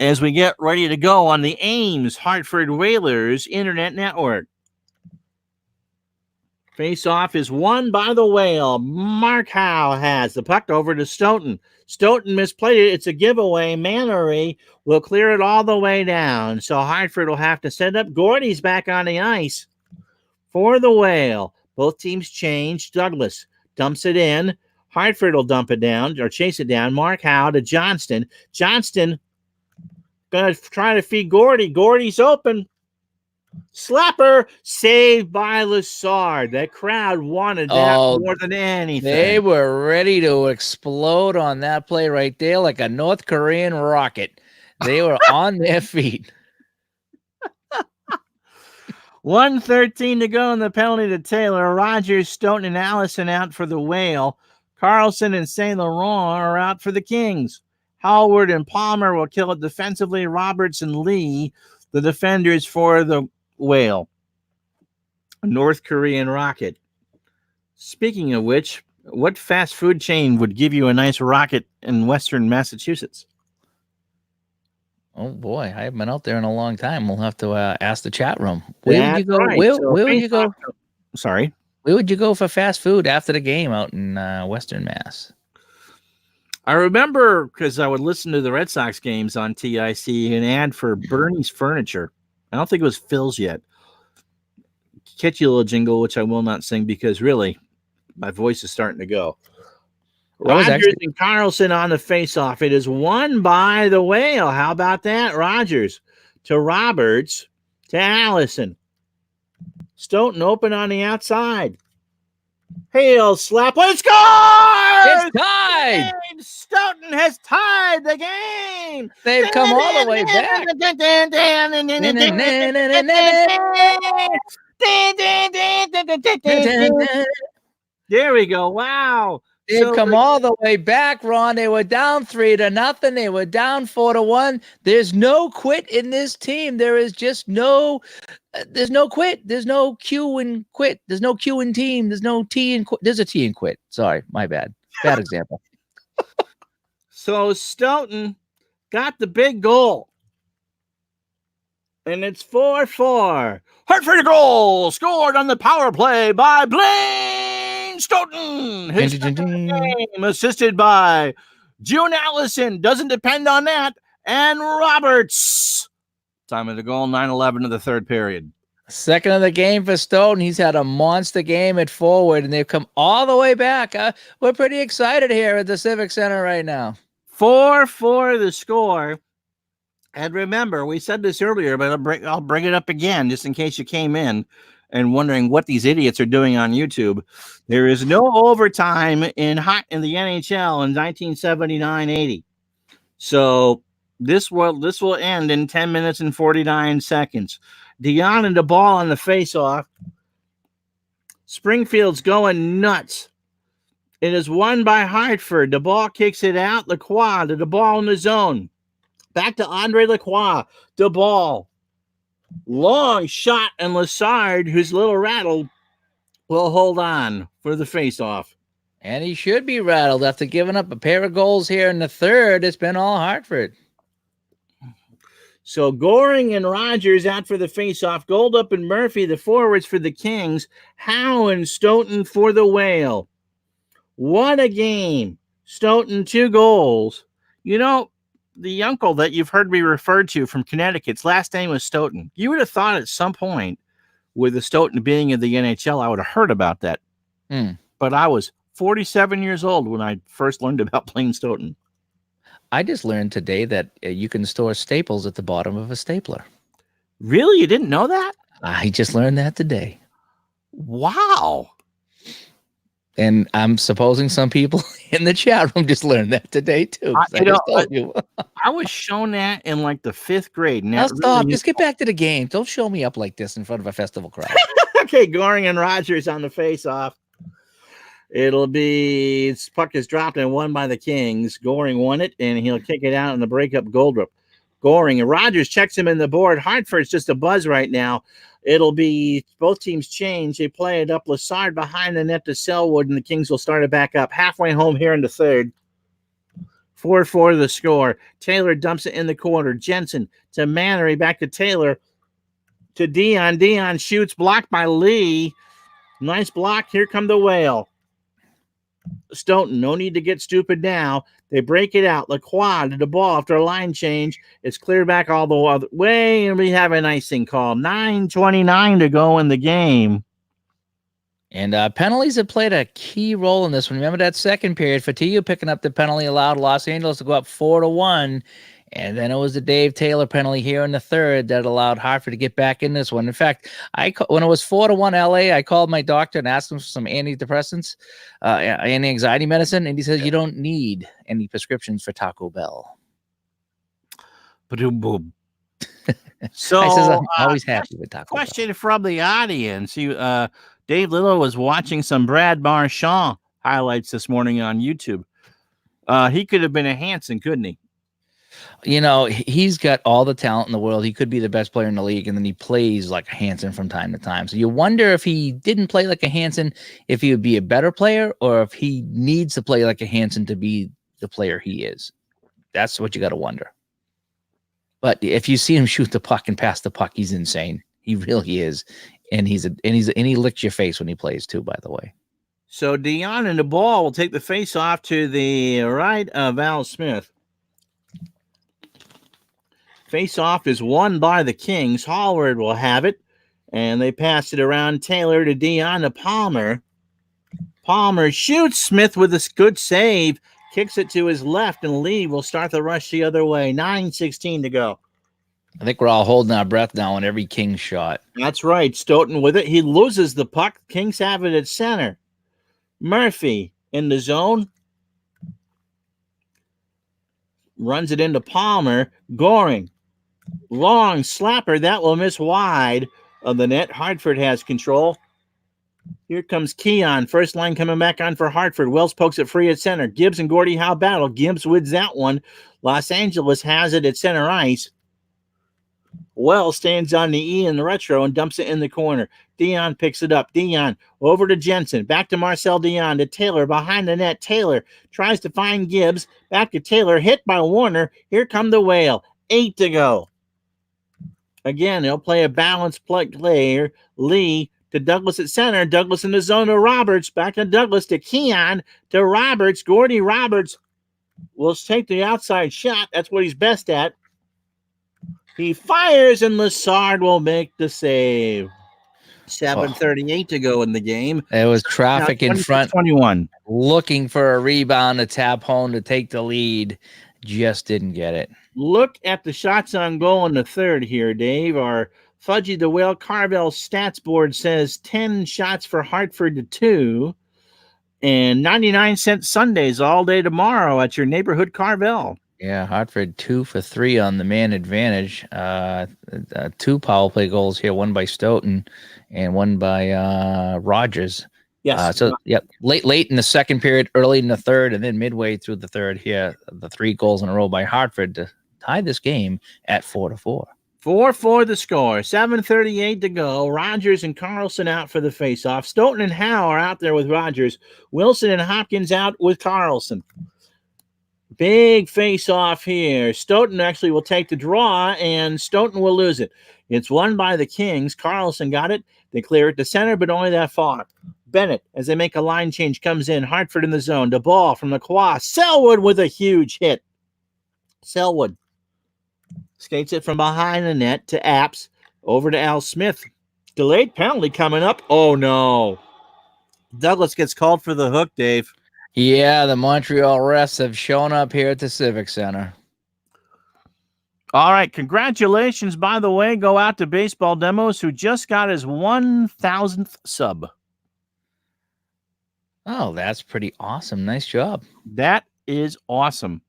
Speaker 1: as we get ready to go on the Ames Hartford Whalers Internet Network. Face-off is won by the Whale. Mark Howe has the puck over to Stoughton. Stoughton misplayed it. It's a giveaway. Mannery will clear it all the way down. So Hartford will have to set up. Gordy's back on the ice for the Whale. Both teams change. Douglas dumps it in. Hartford will dump it down or chase it down. Mark Howe to Johnston. Johnston going to try to feed Gordy. Gordy's open. Slapper saved by Lassard. That crowd wanted that more than anything.
Speaker 2: They were ready to explode on that play right there like a North Korean rocket. They were on their feet.
Speaker 1: 1:13 to go in the penalty to Taylor. Rogers, Stoughton, and Allison out for the Whale. Carlson and St. Laurent are out for the Kings. Howard and Palmer will kill it defensively. Roberts and Lee, the defenders for the Whale. North Korean rocket. Speaking of which, what fast food chain would give you a nice rocket in Western Massachusetts?
Speaker 2: Oh boy, I haven't been out there in a long time. We'll have to ask the chat room. Where
Speaker 1: That's
Speaker 2: would you go?
Speaker 1: right.
Speaker 2: Where
Speaker 1: So
Speaker 2: would you go?
Speaker 1: Sorry.
Speaker 2: Where would you go for fast food after the game out in Western Mass?
Speaker 1: I remember because I would listen to the Red Sox games on TIC, an ad for Bernie's Furniture. I don't think it was Phil's yet. Catchy little jingle, which I will not sing because really my voice is starting to go. Rogers and Carlson on the face-off. It is won by the Whale. How about that? Rogers to Roberts to Allison. Stoughton open on the outside. Hail slap. Let's go!
Speaker 2: It's tied.
Speaker 1: Stoughton has tied the game.
Speaker 2: They've come all the way back.
Speaker 1: There we go. Wow.
Speaker 2: They've come all the way back, Ron. They were down 3-0. They were down 4-1. There's no quit in this team. There is just no. There's no quit. There's no Q and quit. There's no Q in team. There's no T and quit. There's a T and quit. Sorry, my bad. Bad example.
Speaker 1: So Stoughton got the big goal. And it's 4-4. Hartford goal scored on the power play by Blaine Stoughton. His game assisted by June Allison. Doesn't depend on that. And Roberts. Time of the goal, 9-11 of the third period.
Speaker 2: Second of the game for Stoughton. He's had a monster game at forward, and they've come all the way back. We're pretty excited here at the Civic Center right now.
Speaker 1: 4-4 the score. And remember, we said this earlier, but I'll bring it up again just in case you came in and wondering what these idiots are doing on YouTube. There is no overtime in the NHL in 1979-80. So this will end in 10 minutes and 49 seconds. Dion and the ball on the face-off. Springfield's going nuts. It is won by Hartford. The ball kicks it out. Lacroix to the ball in the zone. Back to Andre Lacroix. The ball. Long shot, and Lassard, who's a little rattled, will hold on for the face-off.
Speaker 2: And he should be rattled after giving up a pair of goals here in the third. It's been all Hartford.
Speaker 1: So Goring and Rogers out for the face-off. Goldup and Murphy, the forwards for the Kings. Howe and Stoughton for the Whale. What a game. Stoughton, 2 goals. You know, the uncle that you've heard me referred to from Connecticut's last name was Stoughton. You would have thought at some point, with the Stoughton being in the NHL, I would have heard about that. But I was 47 years old when I first learned about Blaine Stoughton.
Speaker 2: I just learned today that you can store staples at the bottom of a stapler.
Speaker 1: Really? You didn't know that?
Speaker 2: I just learned that today.
Speaker 1: Wow.
Speaker 2: And I'm supposing some people in the chat room just learned that today, too.
Speaker 1: I was shown that in like the 5th grade.
Speaker 2: Now stop. Just get back to the game. Don't show me up like this in front of a festival crowd.
Speaker 1: Okay, Goring and Rogers on the face-off. It'll be puck is dropped and won by the Kings. Goring won it, and he'll kick it out in the breakup. Goldrup. Goring and Rogers checks him in the board. Hartford's just a buzz right now. It'll be both teams change. They play it up. Lassard behind the net to Selwood, and the Kings will start it back up. Halfway home here in the third. 4-4 the score. Taylor dumps it in the corner. Jensen to Mannery, back to Taylor. To Dion. Dion shoots, blocked by Lee. Nice block. Here come the Whale. Stoughton, no need to get stupid now. They break it out. Lacroix to the ball after a line change. It's cleared back all the other way, and we have an icing call. 9:29 to go in the game.
Speaker 2: And penalties have played a key role in this one. Remember that second period, Fatiu picking up the penalty allowed Los Angeles to go up 4-1. And then it was the Dave Taylor penalty here in the third that allowed Hartford to get back in this one. In fact, when it was 4-1 LA, I called my doctor and asked him for some antidepressants, anti-anxiety medicine, and he says you don't need any prescriptions for Taco Bell.
Speaker 1: Boom. So
Speaker 2: I says I'm always happy with Taco Bell.
Speaker 1: Question from the audience. Dave Little was watching some Brad Marchand highlights this morning on YouTube. He could have been a Hanson, couldn't he?
Speaker 2: You know, he's got all the talent in the world. He could be the best player in the league, and then he plays like a Hanson from time to time. So you wonder if he didn't play like a Hanson, if he would be a better player, or if he needs to play like a Hanson to be the player he is. That's what you got to wonder. But if you see him shoot the puck and pass the puck, he's insane. He really is, and he licks your face when he plays too. By the way.
Speaker 1: So Dion and the ball will take the face off to the right of Al Smith. Face-off is won by the Kings. Hallward will have it, and they pass it around. Taylor to Dion to Palmer. Palmer shoots. Smith with a good save. Kicks it to his left, and Lee will start the rush the other way. 9:16 to go.
Speaker 2: I think we're all holding our breath now on every Kings shot.
Speaker 1: That's right. Stoughton with it. He loses the puck. Kings have it at center. Murphy in the zone. Runs it into Palmer. Goring. Long slapper. That will miss wide of the net. Hartford has control. Here comes Keon. First line coming back on for Hartford. Wells pokes it free at center. Gibbs and Gordie Howe battle. Gibbs wins that one. Los Angeles has it at center ice. Wells stands on the E in the retro and dumps it in the corner. Dion picks it up. Dion over to Jensen. Back to Marcel Dion to Taylor behind the net. Taylor tries to find Gibbs. Back to Taylor. Hit by Warner. Here come the Whale. 8 to go. Again, they'll play a balanced player. Lee to Douglas at center. Douglas in the zone to Roberts. Back to Douglas to Keon to Roberts. Gordie Roberts will take the outside shot. That's what he's best at. He fires, and Lessard will make the save. 7:38 to go in the game.
Speaker 2: There was traffic in front.
Speaker 1: 21.
Speaker 2: Looking for a rebound to tap home to take the lead. Just didn't get it.
Speaker 1: Look at the shots on goal in the third here, Dave. Our Fudgy the Whale Carvel stats board says 10 shots for Hartford to 2. And 99-cent Sundays all day tomorrow at your neighborhood Carvel.
Speaker 2: Yeah, Hartford 2 for 3 on the man advantage. 2 power play goals here, one by Stoughton and one by Rogers.
Speaker 1: Yes.
Speaker 2: Late in the second period, early in the third, and then midway through the third here, the 3 goals in a row by Hartford to tie this game at 4-4.
Speaker 1: 4-4 the score. 7:38 to go. Rogers and Carlson out for the faceoff. Stoughton and Howe are out there with Rogers. Wilson and Hopkins out with Carlson. Big face-off here. Stoughton actually will take the draw, and Stoughton will lose it. It's won by the Kings. Carlson got it. They clear it to center, but only that far. Bennett, as they make a line change, comes in. Hartford in the zone. The ball from Lacroix. Selwood with a huge hit. Selwood skates it from behind the net to Apps. Over to Al Smith. Delayed penalty coming up. Oh, no. Douglas gets called for the hook, Dave.
Speaker 2: Yeah, the Montreal refs have shown up here at the Civic Center.
Speaker 1: All right, congratulations, by the way, go out to Baseball Demos, who just got his 1,000th sub.
Speaker 2: Oh, that's pretty awesome. Nice job.
Speaker 1: That is awesome.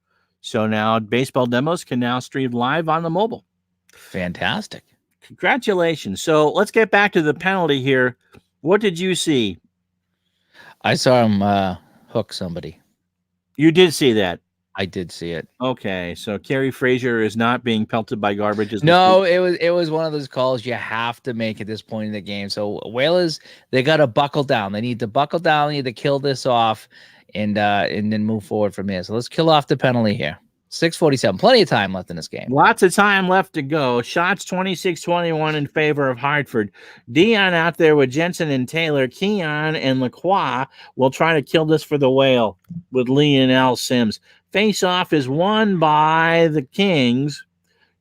Speaker 1: So now Baseball Demos can now stream live on the mobile.
Speaker 2: Fantastic.
Speaker 1: Congratulations. So let's get back to the penalty here. What did you see?
Speaker 2: I saw him hook somebody.
Speaker 1: You did see that?
Speaker 2: I did see it.
Speaker 1: Okay, so Kerry Frazier is not being pelted by garbage.
Speaker 2: No, it was one of those calls you have to make at this point in the game. So Whalers, they got to buckle down. They need to buckle down. They need to kill this off and then move forward from here. So let's kill off the penalty here. 6:47. Plenty of time left in this game.
Speaker 1: Lots of time left to go. Shots 26-21 in favor of Hartford. Dion out there with Jensen and Taylor. Keon and Lacroix will try to kill this for the Whale with Lee and Al Sims. Face-off is won by the Kings.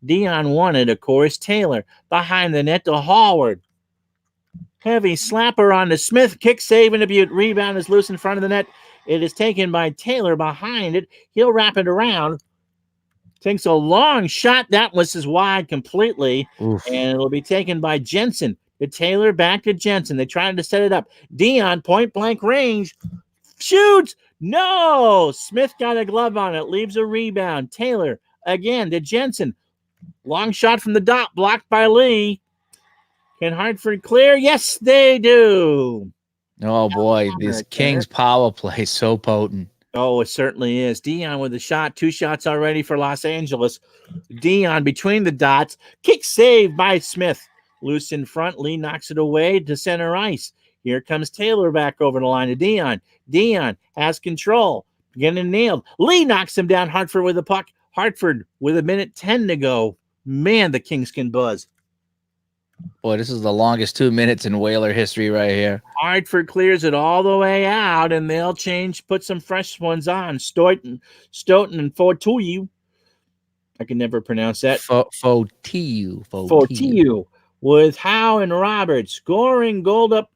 Speaker 1: Dion won it, of course. Taylor behind the net to Hallward. Heavy slapper on the Smith. Kick save and a rebound is loose in front of the net. It is taken by Taylor behind it. He'll wrap it around. Takes a long shot. That was his wide completely. Oof. And it'll be taken by Jensen. The Taylor back to Jensen. They tried to set it up. Dion, point blank range. Shoots. No. Smith got a glove on it. Leaves a rebound. Taylor again to Jensen. Long shot from the dot. Blocked by Lee. Can Hartford clear? Yes, they do.
Speaker 2: Oh, boy. This Kings power play is so potent.
Speaker 1: Oh, it certainly is. Dion with a shot. 2 shots already for Los Angeles. Dion between the dots. Kick save by Smith. Loose in front. Lee knocks it away to center ice. Here comes Taylor back over the line to Dion. Dion has control. Getting nailed. Lee knocks him down. Hartford with the puck. Hartford with 1:10 to go. Man, the Kings can buzz.
Speaker 2: Boy, this is the longest 2 minutes in Whaler history right here.
Speaker 1: Hartford clears it all the way out, and they'll put some fresh ones on. Stoughton and Fortiu. I can never pronounce that.
Speaker 2: Fortiu.
Speaker 1: With Howe and Roberts. Goring, Goldup,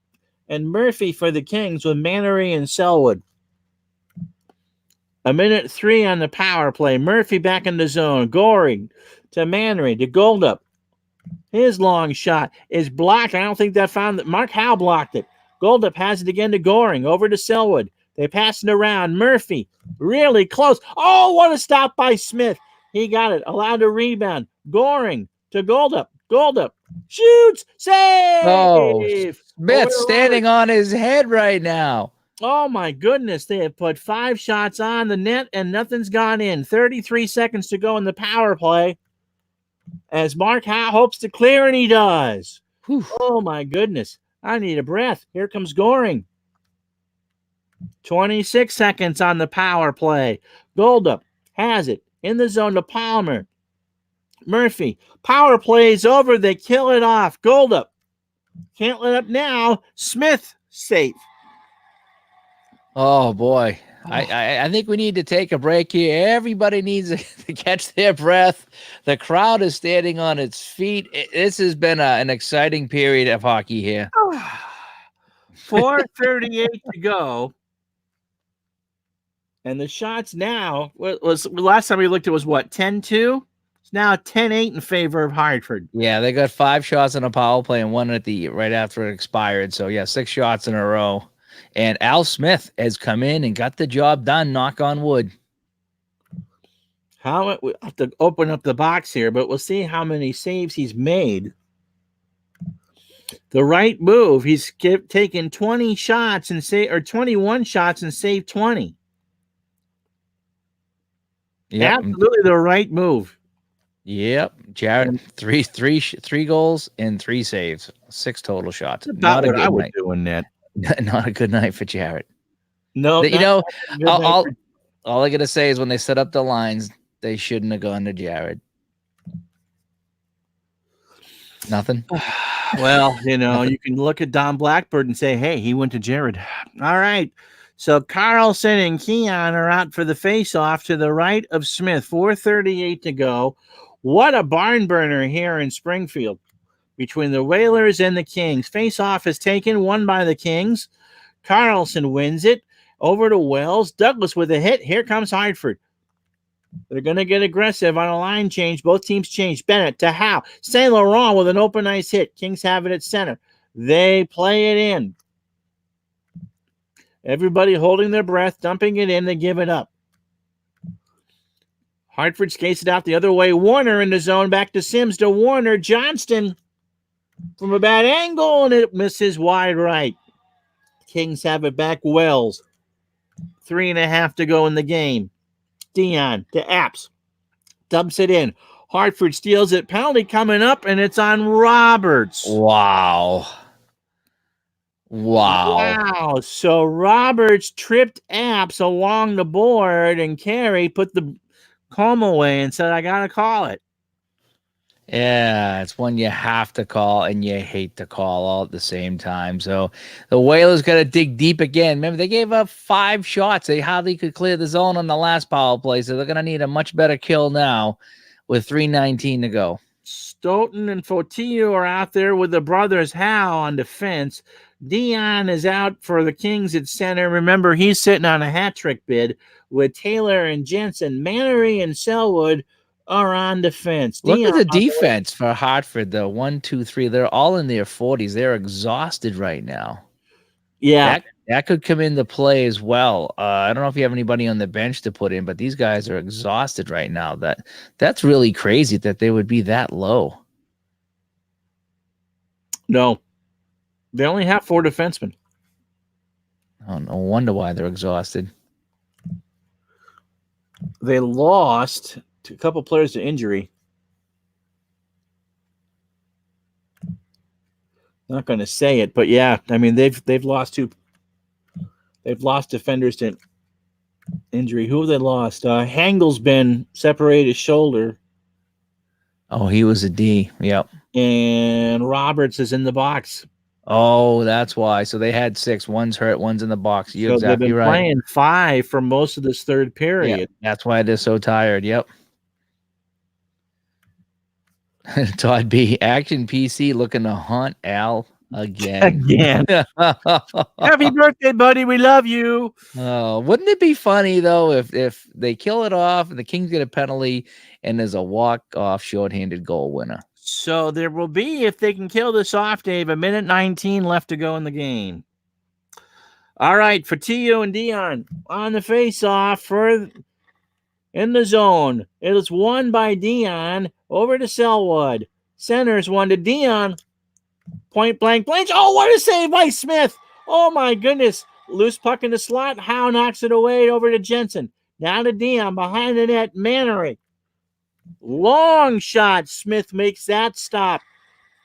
Speaker 1: and Murphy for the Kings with Mannery and Selwood. 1:03 on the power play. Murphy back in the zone. Goring to Mannery to Goldup. His long shot is blocked. I don't think that found that. Mark Howe blocked it. Goldup has it again to Goring. Over to Selwood. They pass it around. Murphy really close. Oh, what a stop by Smith. He got it. Allowed to rebound. Goring to Goldup. Goldup shoots, save.
Speaker 2: Oh,
Speaker 1: Over
Speaker 2: Smith
Speaker 1: to
Speaker 2: standing
Speaker 1: Robert.
Speaker 2: on his head right now.
Speaker 1: Oh my goodness, they have put 5 shots on the net and nothing's gone in. 33 seconds to go in the power play as Mark Howe hopes to clear, and he does.
Speaker 2: Whew.
Speaker 1: Oh my goodness, I need a breath. Here comes Goring. 26 seconds on the power play. Goldup has it in the zone to Palmer. Murphy, power plays over. They kill it off. Goldup can't let up now. Smith safe.
Speaker 2: Oh boy. I think we need to take a break here. Everybody needs to catch their breath. The crowd is standing on its feet. This has been an exciting period of hockey here.
Speaker 1: 4:38 to go. And the shots now was last time we looked, it was what, 10-2? It's now 10-8 in favor of Hartford.
Speaker 2: Yeah, they got 5 shots on a power play and 1 right after it expired. So yeah, 6 shots in a row. And Al Smith has come in and got the job done. Knock on wood.
Speaker 1: We have to open up the box here, but we'll see how many saves he's made. The right move. He's taken 20 shots and 21 shots and saved 20.
Speaker 2: Yep.
Speaker 1: Absolutely the right move.
Speaker 2: Yep. Jared, three goals and 3 saves. 6 total shots.
Speaker 1: That's
Speaker 2: Not
Speaker 1: about
Speaker 2: a
Speaker 1: what
Speaker 2: good
Speaker 1: I would
Speaker 2: night.
Speaker 1: do in that.
Speaker 2: Not a good night for Jared.
Speaker 1: No,
Speaker 2: You know, all
Speaker 1: for-
Speaker 2: I gotta say is when they set up the lines, they shouldn't have gone to Jared. Nothing.
Speaker 1: Well, you can look at Don Blackbird and say, hey, he went to Jared. All right. So Carlson and Keon are out for the face-off to the right of Smith. 4:38 to go. What a barn burner here in Springfield between the Whalers and the Kings. Face-off is taken, won by the Kings. Carlson wins it. Over to Wells. Douglas with a hit. Here comes Hartford. They're going to get aggressive on a line change. Both teams change. Bennett to Howe. St. Laurent with an open ice hit. Kings have it at center. They play it in. Everybody holding their breath, dumping it in. They give it up. Hartford skates it out the other way. Warner in the zone. Back to Sims to Warner. Johnston from a bad angle, and it misses wide right. Kings have it back. Wells. 3.5 to go in the game. Dion to Apps. Dumps it in. Hartford steals it. Penalty coming up, and it's on Roberts.
Speaker 2: Wow.
Speaker 1: So Roberts tripped Apps along the board, and Carey put the comb away and said, I got to call it.
Speaker 2: Yeah, it's one you have to call and you hate to call all at the same time. So the Whalers got to dig deep again. Remember, they gave up 5 shots. They hardly could clear the zone on the last power play, so they're going to need a much better kill now with 3:19 to go.
Speaker 1: Stoughton and Fotillo are out there with the brothers Howe on defense. Dion is out for the Kings at center. Remember, he's sitting on a hat trick bid with Taylor and Jensen. Mannery and Selwood are on defense.
Speaker 2: Look at the defense for Hartford, though. 1, 2, 3. They're all in their 40s. They're exhausted right now.
Speaker 1: Yeah.
Speaker 2: That could come into play as well. I don't know if you have anybody on the bench to put in, but these guys are exhausted right now. That's really crazy that they would be that low.
Speaker 1: No. They only have 4 defensemen.
Speaker 2: Oh, no wonder why they're exhausted.
Speaker 1: They lost a couple players to injury. Not going to say it, but yeah, I mean they've lost 2. They've lost defenders to injury. Who have they lost? Hangel's been separated his shoulder.
Speaker 2: Oh, he was a D. Yep.
Speaker 1: And Roberts is in the box.
Speaker 2: Oh, that's why. So they had 6. One's hurt. One's in the box. You're exactly
Speaker 1: they've been
Speaker 2: right.
Speaker 1: playing 5 for most of this third period.
Speaker 2: Yeah, that's why they're so tired. Yep. Todd B. Action PC looking to haunt Al again.
Speaker 1: Happy birthday, buddy. We love you.
Speaker 2: Oh, wouldn't it be funny though if they kill it off and the Kings get a penalty and there's a walk-off shorthanded goal winner?
Speaker 1: So there will be, if they can kill this off, Dave, 1:19 left to go in the game. All right, Fotillo and Dion on the face-off in the zone. It is won by Dion over to Selwood. Centers one to Dion. Point blank blank. Oh, what a save by Smith. Oh, my goodness. Loose puck in the slot. Howe knocks it away over to Jensen. Now to Dion behind the net. Mannery. Long shot. Smith makes that stop.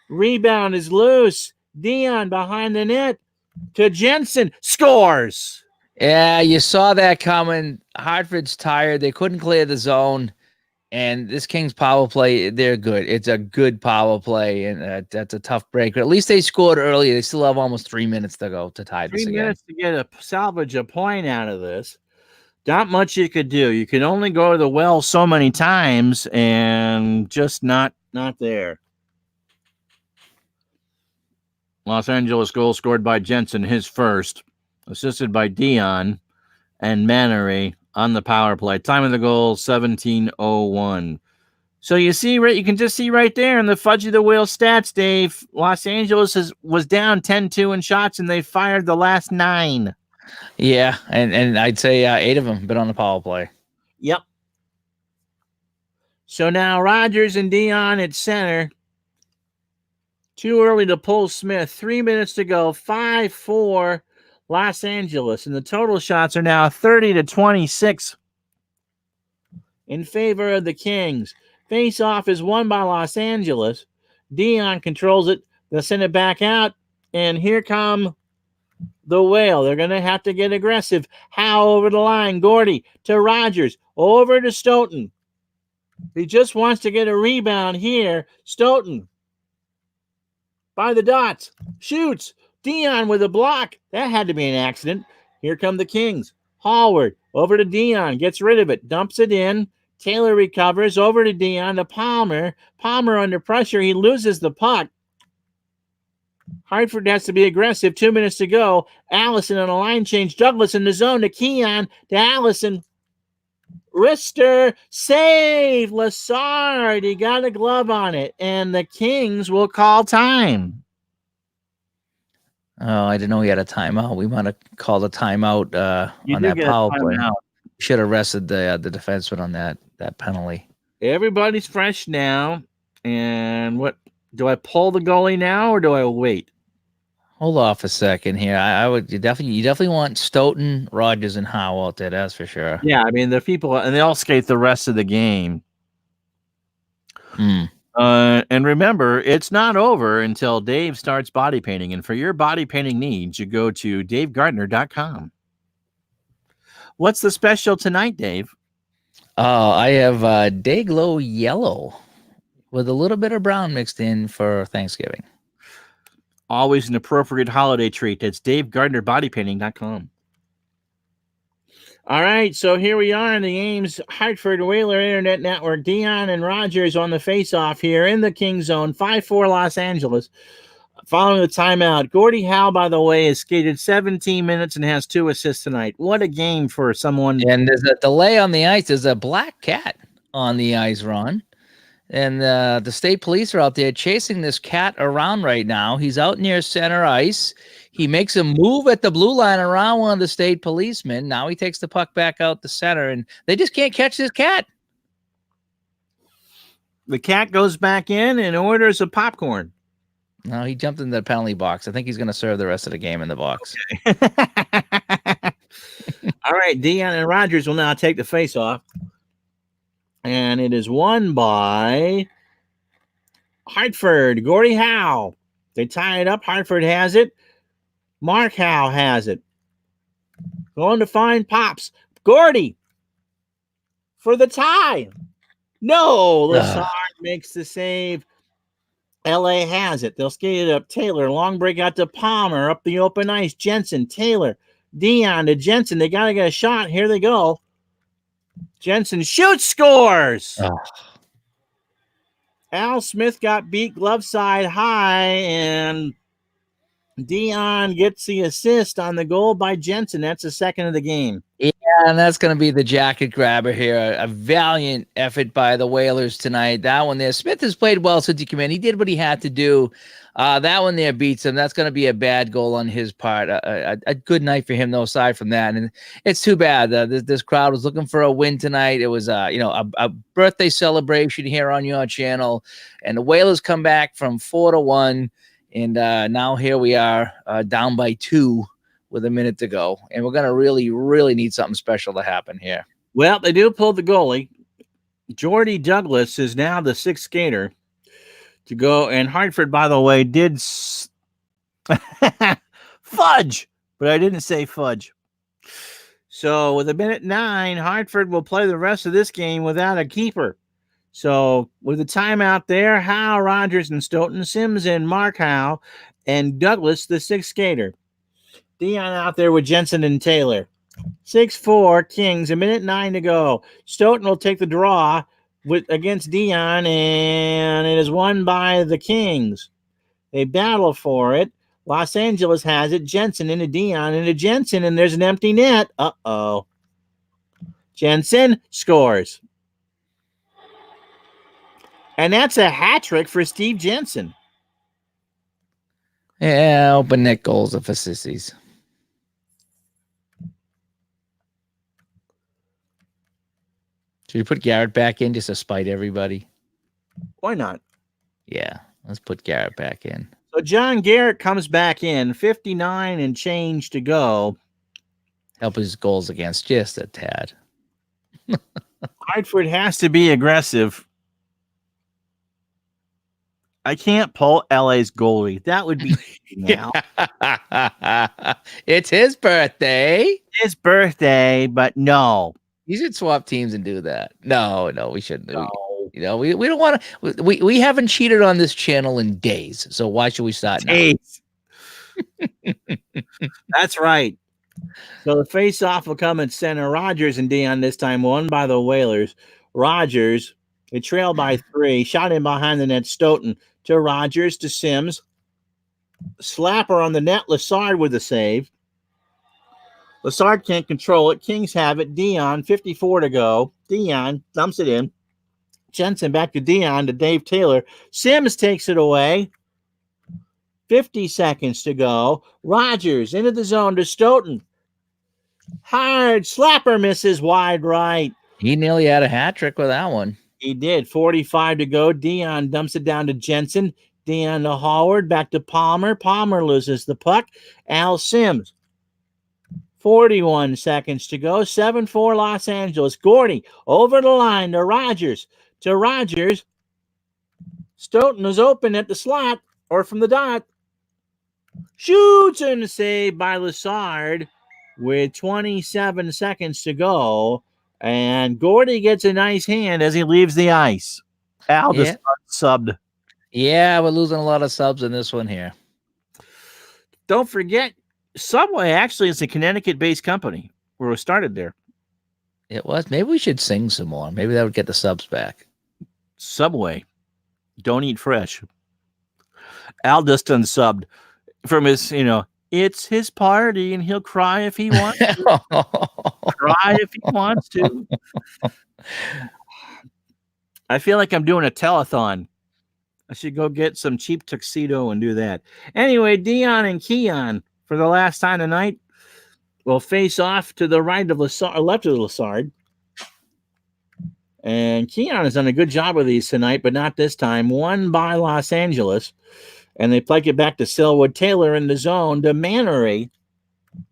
Speaker 1: Rebound is loose. Dion behind the net to Jensen. Scores.
Speaker 2: Yeah, you saw that coming. Hartford's tired. They couldn't clear the zone. And this Kings power play, they're good. It's a good power play, and that's a tough break. But at least they scored early. They still have almost 3 minutes to go to tie this
Speaker 1: 3
Speaker 2: again.
Speaker 1: minutes to get a salvage a point out of this. Not much you could do. You can only go to the well so many times, and just not there. Los Angeles goal scored by Jensen, his first, assisted by Dion and Mannery on the power play. Time of the goal, 17:01. So you see, right? You can just see right there in the Fudgy the Whale stats, Dave. Los Angeles was down 10-2 in shots, and they fired the last 9.
Speaker 2: Yeah, and I'd say 8 of them been on the power play.
Speaker 1: Yep. So now Rogers and Dion at center. Too early to pull Smith. 3 minutes to go. 5-4 Los Angeles. And the total shots are now 30-26 in favor of the Kings. Face-off is won by Los Angeles. Dion controls it. They'll send it back out. And here come the Whale. They're going to have to get aggressive. Howe over the line. Gordy to Rogers. Over to Stoughton. He just wants to get a rebound here. Stoughton by the dots. Shoots. Dion with a block. That had to be an accident. Here come the Kings. Hallward over to Dion. Gets rid of it. Dumps it in. Taylor recovers. Over to Dion to Palmer. Palmer under pressure. He loses the puck. Hartford has to be aggressive. 2 minutes to go. Allison on a line change. Douglas in the zone to Keon to Allison. Wrister save. Lassard. He got a glove on it. And the Kings will call time.
Speaker 2: Oh, I didn't know he had a timeout. We might have called a timeout on that power play. Should have rested the defenseman on that penalty. Everybody's
Speaker 1: fresh now. And what do I pull the goalie now or do I wait?
Speaker 2: Hold off a second here. I would you definitely want Stoughton, Rogers, and Howe out there. That's for sure.
Speaker 1: Yeah, I mean the people and they all skate the rest of the game. And remember, it's not over until Dave starts body painting. And for your body painting needs, you go to davegardner.com. What's the special tonight, Dave?
Speaker 2: I have Dayglow Yellow with a little bit of brown mixed in for Thanksgiving.
Speaker 1: Always an appropriate holiday treat. That's davegardnerbodypainting.com. All right, so here we are in the Ames Hartford Whaler Internet Network. Dion and Rogers on the face-off here in the King Zone. 5-4 Los Angeles. Following the timeout, Gordie Howe, by the way, has skated 17 minutes and has 2 assists tonight. What a game for someone.
Speaker 2: And there's a delay on the ice. There's a black cat on the ice, Ron. And the state police are out there chasing this cat around right now. He's out near center ice. He makes a move at the blue line around one of the state policemen. Now he takes the puck back out the center, and they just can't catch this cat.
Speaker 1: The cat goes back in and orders a popcorn.
Speaker 2: No, he jumped in the penalty box. I think he's going to serve the rest of the game in the box.
Speaker 1: Okay. All right, Dion and Rogers will now take the face-off. And it is won by Hartford. Gordie Howe. They tie it up. Hartford has it. Mark Howe has it. Going to find Pops. Gordie for the tie. No, Lassard makes the save. LA has it. They'll skate it up. Taylor, long break out to Palmer. Up the open ice. Jensen, Taylor, Dion to Jensen. They got to get a shot. Here they go. Jensen shoots, scores. Al Smith got beat glove side high, and Dion gets the assist on the goal by Jensen. That's the second of the game.
Speaker 2: Yeah, and that's going to be the jacket grabber here. A valiant effort by the Whalers tonight. That one there. Smith has played well since he came in. He did what he had to do. That one there beats him. That's going to be a bad goal on his part. A good night for him, though, aside from that. And it's too bad. This crowd was looking for a win tonight. It was, a birthday celebration here on your channel. And the Whalers come back from 4-1. And now here we are down by 2 with a minute to go. And we're going to really, really need something special to happen here.
Speaker 1: Well, they do pull the goalie. Jordy Douglas is now the 6th skater to go. And Hartford, by the way, did fudge, but I didn't say fudge. So with 1:09, Hartford will play the rest of this game without a keeper. So with the timeout there, Howe, Rogers, and Stoughton, Sims and Mark Howe, and Douglas, the 6th skater. Dion out there with Jensen and Taylor. 6-4 Kings, 1:09 to go. Stoughton will take the draw against Dion, and it is won by the Kings. They battle for it. Los Angeles has it. Jensen into Dion, into Jensen, and there's an empty net. Uh-oh. Jensen scores. And that's a hat trick for Steve Jensen.
Speaker 2: Yeah, open net goals are for sissies. Should we put Garrett back in just to spite everybody?
Speaker 1: Why not?
Speaker 2: Yeah, let's put Garrett back in.
Speaker 1: So John Garrett comes back in, 59 and change to go.
Speaker 2: Help his goals against just a tad.
Speaker 1: Hartford has to be aggressive. I can't pull LA's goalie. That would be now.
Speaker 2: It's his birthday.
Speaker 1: His birthday, but no.
Speaker 2: You should swap teams and do that. No, we shouldn't.
Speaker 1: No.
Speaker 2: We don't want to. We haven't cheated on this channel in days. So why should we start now?
Speaker 1: Days. That's right. So the face-off will come at center. Rogers and Dion this time won by the Whalers. Rogers, they trail by 3. Shot in behind the net. Stoughton to Rogers to Sims. Slapper on the net. Lassard with the save. Lassard can't control it. Kings have it. Dion, 54 to go. Dion dumps it in. Jensen back to Dion to Dave Taylor. Sims takes it away. 50 seconds to go. Rogers into the zone to Stoughton. Hard slapper misses wide right.
Speaker 2: He nearly had a hat trick with that one.
Speaker 1: He did. 45 to go. Dion dumps it down to Jensen. Dion to Howard. Back to Palmer. Palmer loses the puck. Al Sims. 41 seconds to go. 7-4 Los Angeles. Gordy over the line to Rogers. To Rogers. Stoughton is open at the slot or from the dot. Shoots and saved by Lassard with 27 seconds to go. And Gordy gets a nice hand as he leaves the ice. Al just subbed.
Speaker 2: Yeah, we're losing a lot of subs in this one here.
Speaker 1: Don't forget, Subway actually is a Connecticut-based company where it started there.
Speaker 2: It was. Maybe we should sing some more. Maybe that would get the subs back.
Speaker 1: Subway. Don't eat fresh. Al just unsubbed from his, it's his party and he'll cry if he wants to. Cry if he wants to. I feel like I'm doing a telethon. I should go get some cheap tuxedo and do that. Anyway, Dion and Keon, for the last time tonight, will face off to the right of Lassard, left of Lassard. And Keon has done a good job with these tonight, but not this time. Won by Los Angeles. And they play it back to Selwood. Taylor in the zone to Mannery.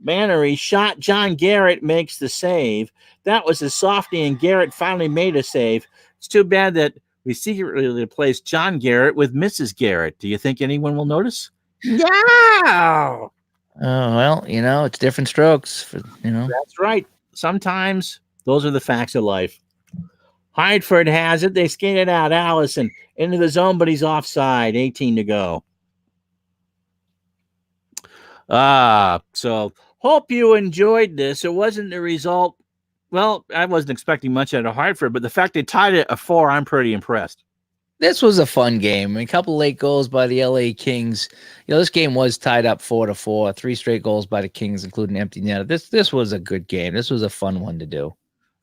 Speaker 1: Mannery shot. John Garrett makes the save. That was a softie, and Garrett finally made a save. It's too bad that we secretly replaced John Garrett with Mrs. Garrett. Do you think anyone will notice?
Speaker 3: No.
Speaker 2: Oh, well, it's different strokes.
Speaker 1: That's right. Sometimes those are the facts of life. Hartford has it. They skate it out. Allison into the zone, but he's offside. 18 to go. So hope you enjoyed this. It wasn't the result. Well, I wasn't expecting much out of Hartford, but the fact they tied it at 4, I'm pretty impressed.
Speaker 2: This was a fun game. A couple late goals by the LA Kings. This game was tied up 4-4. 3 straight goals by the Kings, including empty net. This was a good game. This was a fun one to do.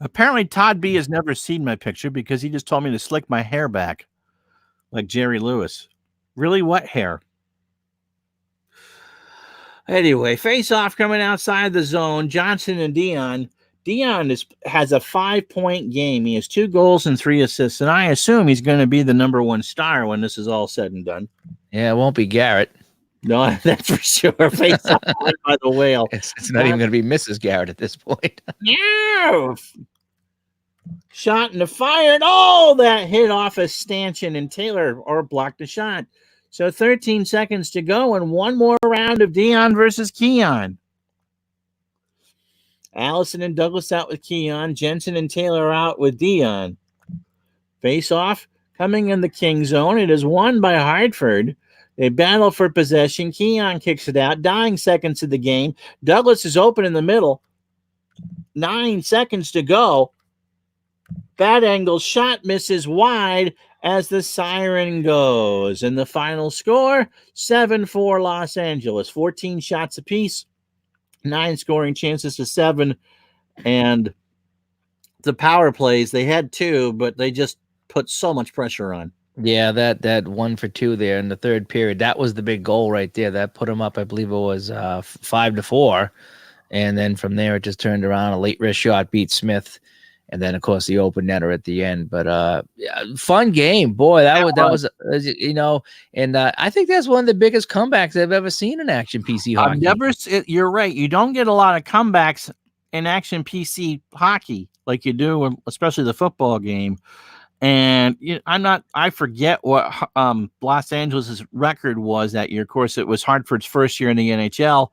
Speaker 1: Apparently, Todd B has never seen my picture because he just told me to slick my hair back like Jerry Lewis. Really wet hair. Anyway, face off coming outside the zone. Johnson and Dion. Dion has a 5-point game. He has 2 goals and 3 assists, and I assume he's going to be the number 1 star when this is all said and done.
Speaker 2: Yeah, it won't be Garrett.
Speaker 1: No, that's for sure. Face off by the Whale.
Speaker 2: It's not even going to be Mrs. Garrett at this point.
Speaker 1: No. Shot and fired. Oh, that hit off a stanchion, and Taylor blocked the shot. So 13 seconds to go, and one more round of Dion versus Keon. Allison and Douglas out with Keon. Jensen and Taylor out with Dion. Face off coming in the King zone. It is won by Hartford. They battle for possession. Keon kicks it out. Dying seconds of the game. Douglas is open in the middle. 9 seconds to go. Bad angle shot misses wide as the siren goes. And the final score, 7-4 Los Angeles. 14 shots apiece. 9 scoring chances to 7, and the power plays, they had 2, but they just put so much pressure on.
Speaker 2: Yeah, that 1 for 2 there in the third period, that was the big goal right there. That put them up, I believe it was 5-4, and then from there it just turned around. A late wrist shot beat Smith, and then of course the open netter at the end. But fun game, boy. That was and I think that's one of the biggest comebacks I've ever seen in action PC hockey.
Speaker 1: You're right. You don't get a lot of comebacks in action PC hockey like you do, especially the football game. And I forget what Los Angeles' record was that year. Of course, it was Hartford's first year in the NHL.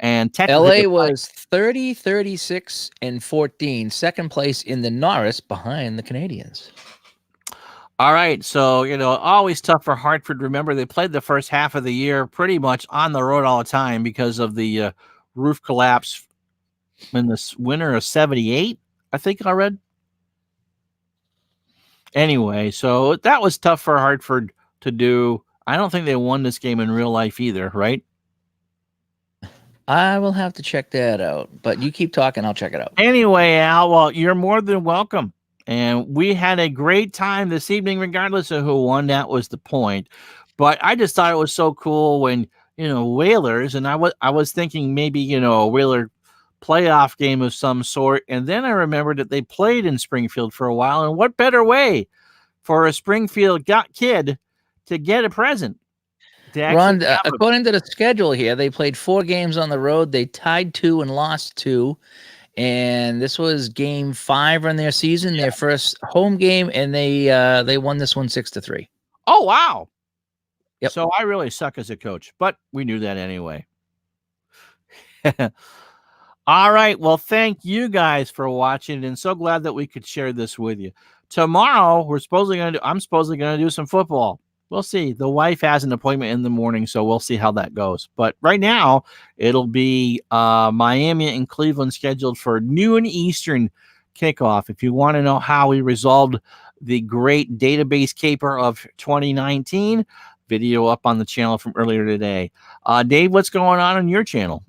Speaker 1: And
Speaker 2: LA was 30, 36, and 14, second place in the Norris behind the Canadians.
Speaker 1: All right. So, always tough for Hartford. Remember, they played the first half of the year pretty much on the road all the time because of the roof collapse in the winter of 78, I think I read. Anyway, so that was tough for Hartford to do. I don't think they won this game in real life either, right?
Speaker 2: I will have to check that out, but you keep talking. I'll check it out.
Speaker 1: Anyway, Al, well, you're more than welcome. And we had a great time this evening, regardless of who won. That was the point. But I just thought it was so cool when, Whalers, and I was thinking maybe, a Whaler playoff game of some sort. And then I remembered that they played in Springfield for a while. And what better way for a Springfield kid to get a present?
Speaker 2: Ron, according to the schedule here, they played 4 games on the road. They tied 2 and lost 2. And this was game 5 in their season, their first home game, and they won this one 6-3.
Speaker 1: Oh, wow.
Speaker 2: Yep.
Speaker 1: So I really suck as a coach, but we knew that anyway. All right. Well, thank you guys for watching, and so glad that we could share this with you. Tomorrow, I'm supposedly going to do some football. We'll see. The wife has an appointment in the morning, so we'll see how that goes. But right now, it'll be Miami and Cleveland scheduled for noon Eastern kickoff. If you want to know how we resolved the great database caper of 2019, video up on the channel from earlier today. Dave, what's going on your channel?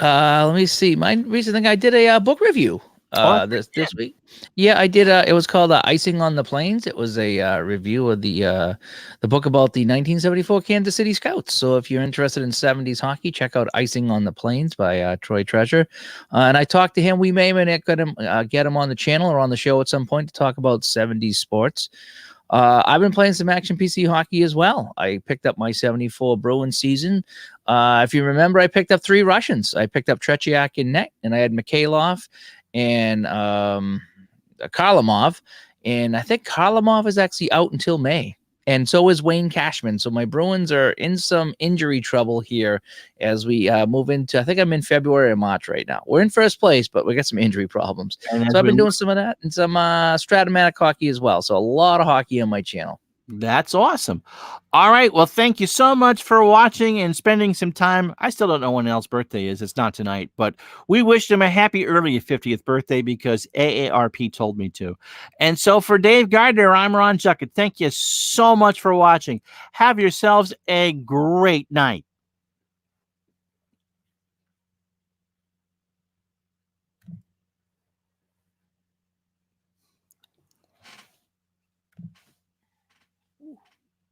Speaker 2: Let me see. My recent thing, I did a book review this week. Yeah, I did. It was called Icing on the Plains. It was a review of the book about the 1974 Kansas City Scouts. So if you're interested in 70s hockey, check out Icing on the Plains by Troy Treasure. And I talked to him. We may get him on the channel or on the show at some point to talk about 70s sports. I've been playing some action PC hockey as well. I picked up my 74 Bruins season. If you remember, I picked up 3 Russians. I picked up Tretiak in net, and I had Mikhailov and Karlamov. And I think Karlamov is actually out until May. And so is Wayne Cashman. So my Bruins are in some injury trouble here as we move into, I think I'm in February or March right now. We're in first place, but we got some injury problems. So I've been doing some of that and some Stratomatic hockey as well. So a lot of hockey on my channel.
Speaker 1: That's awesome. All right. Well, thank you so much for watching and spending some time. I still don't know when Al's birthday is. It's not tonight, but we wished him a happy early 50th birthday because AARP told me to. And so for Dave Gardner, I'm Ron Juckett. Thank you so much for watching. Have yourselves a great night.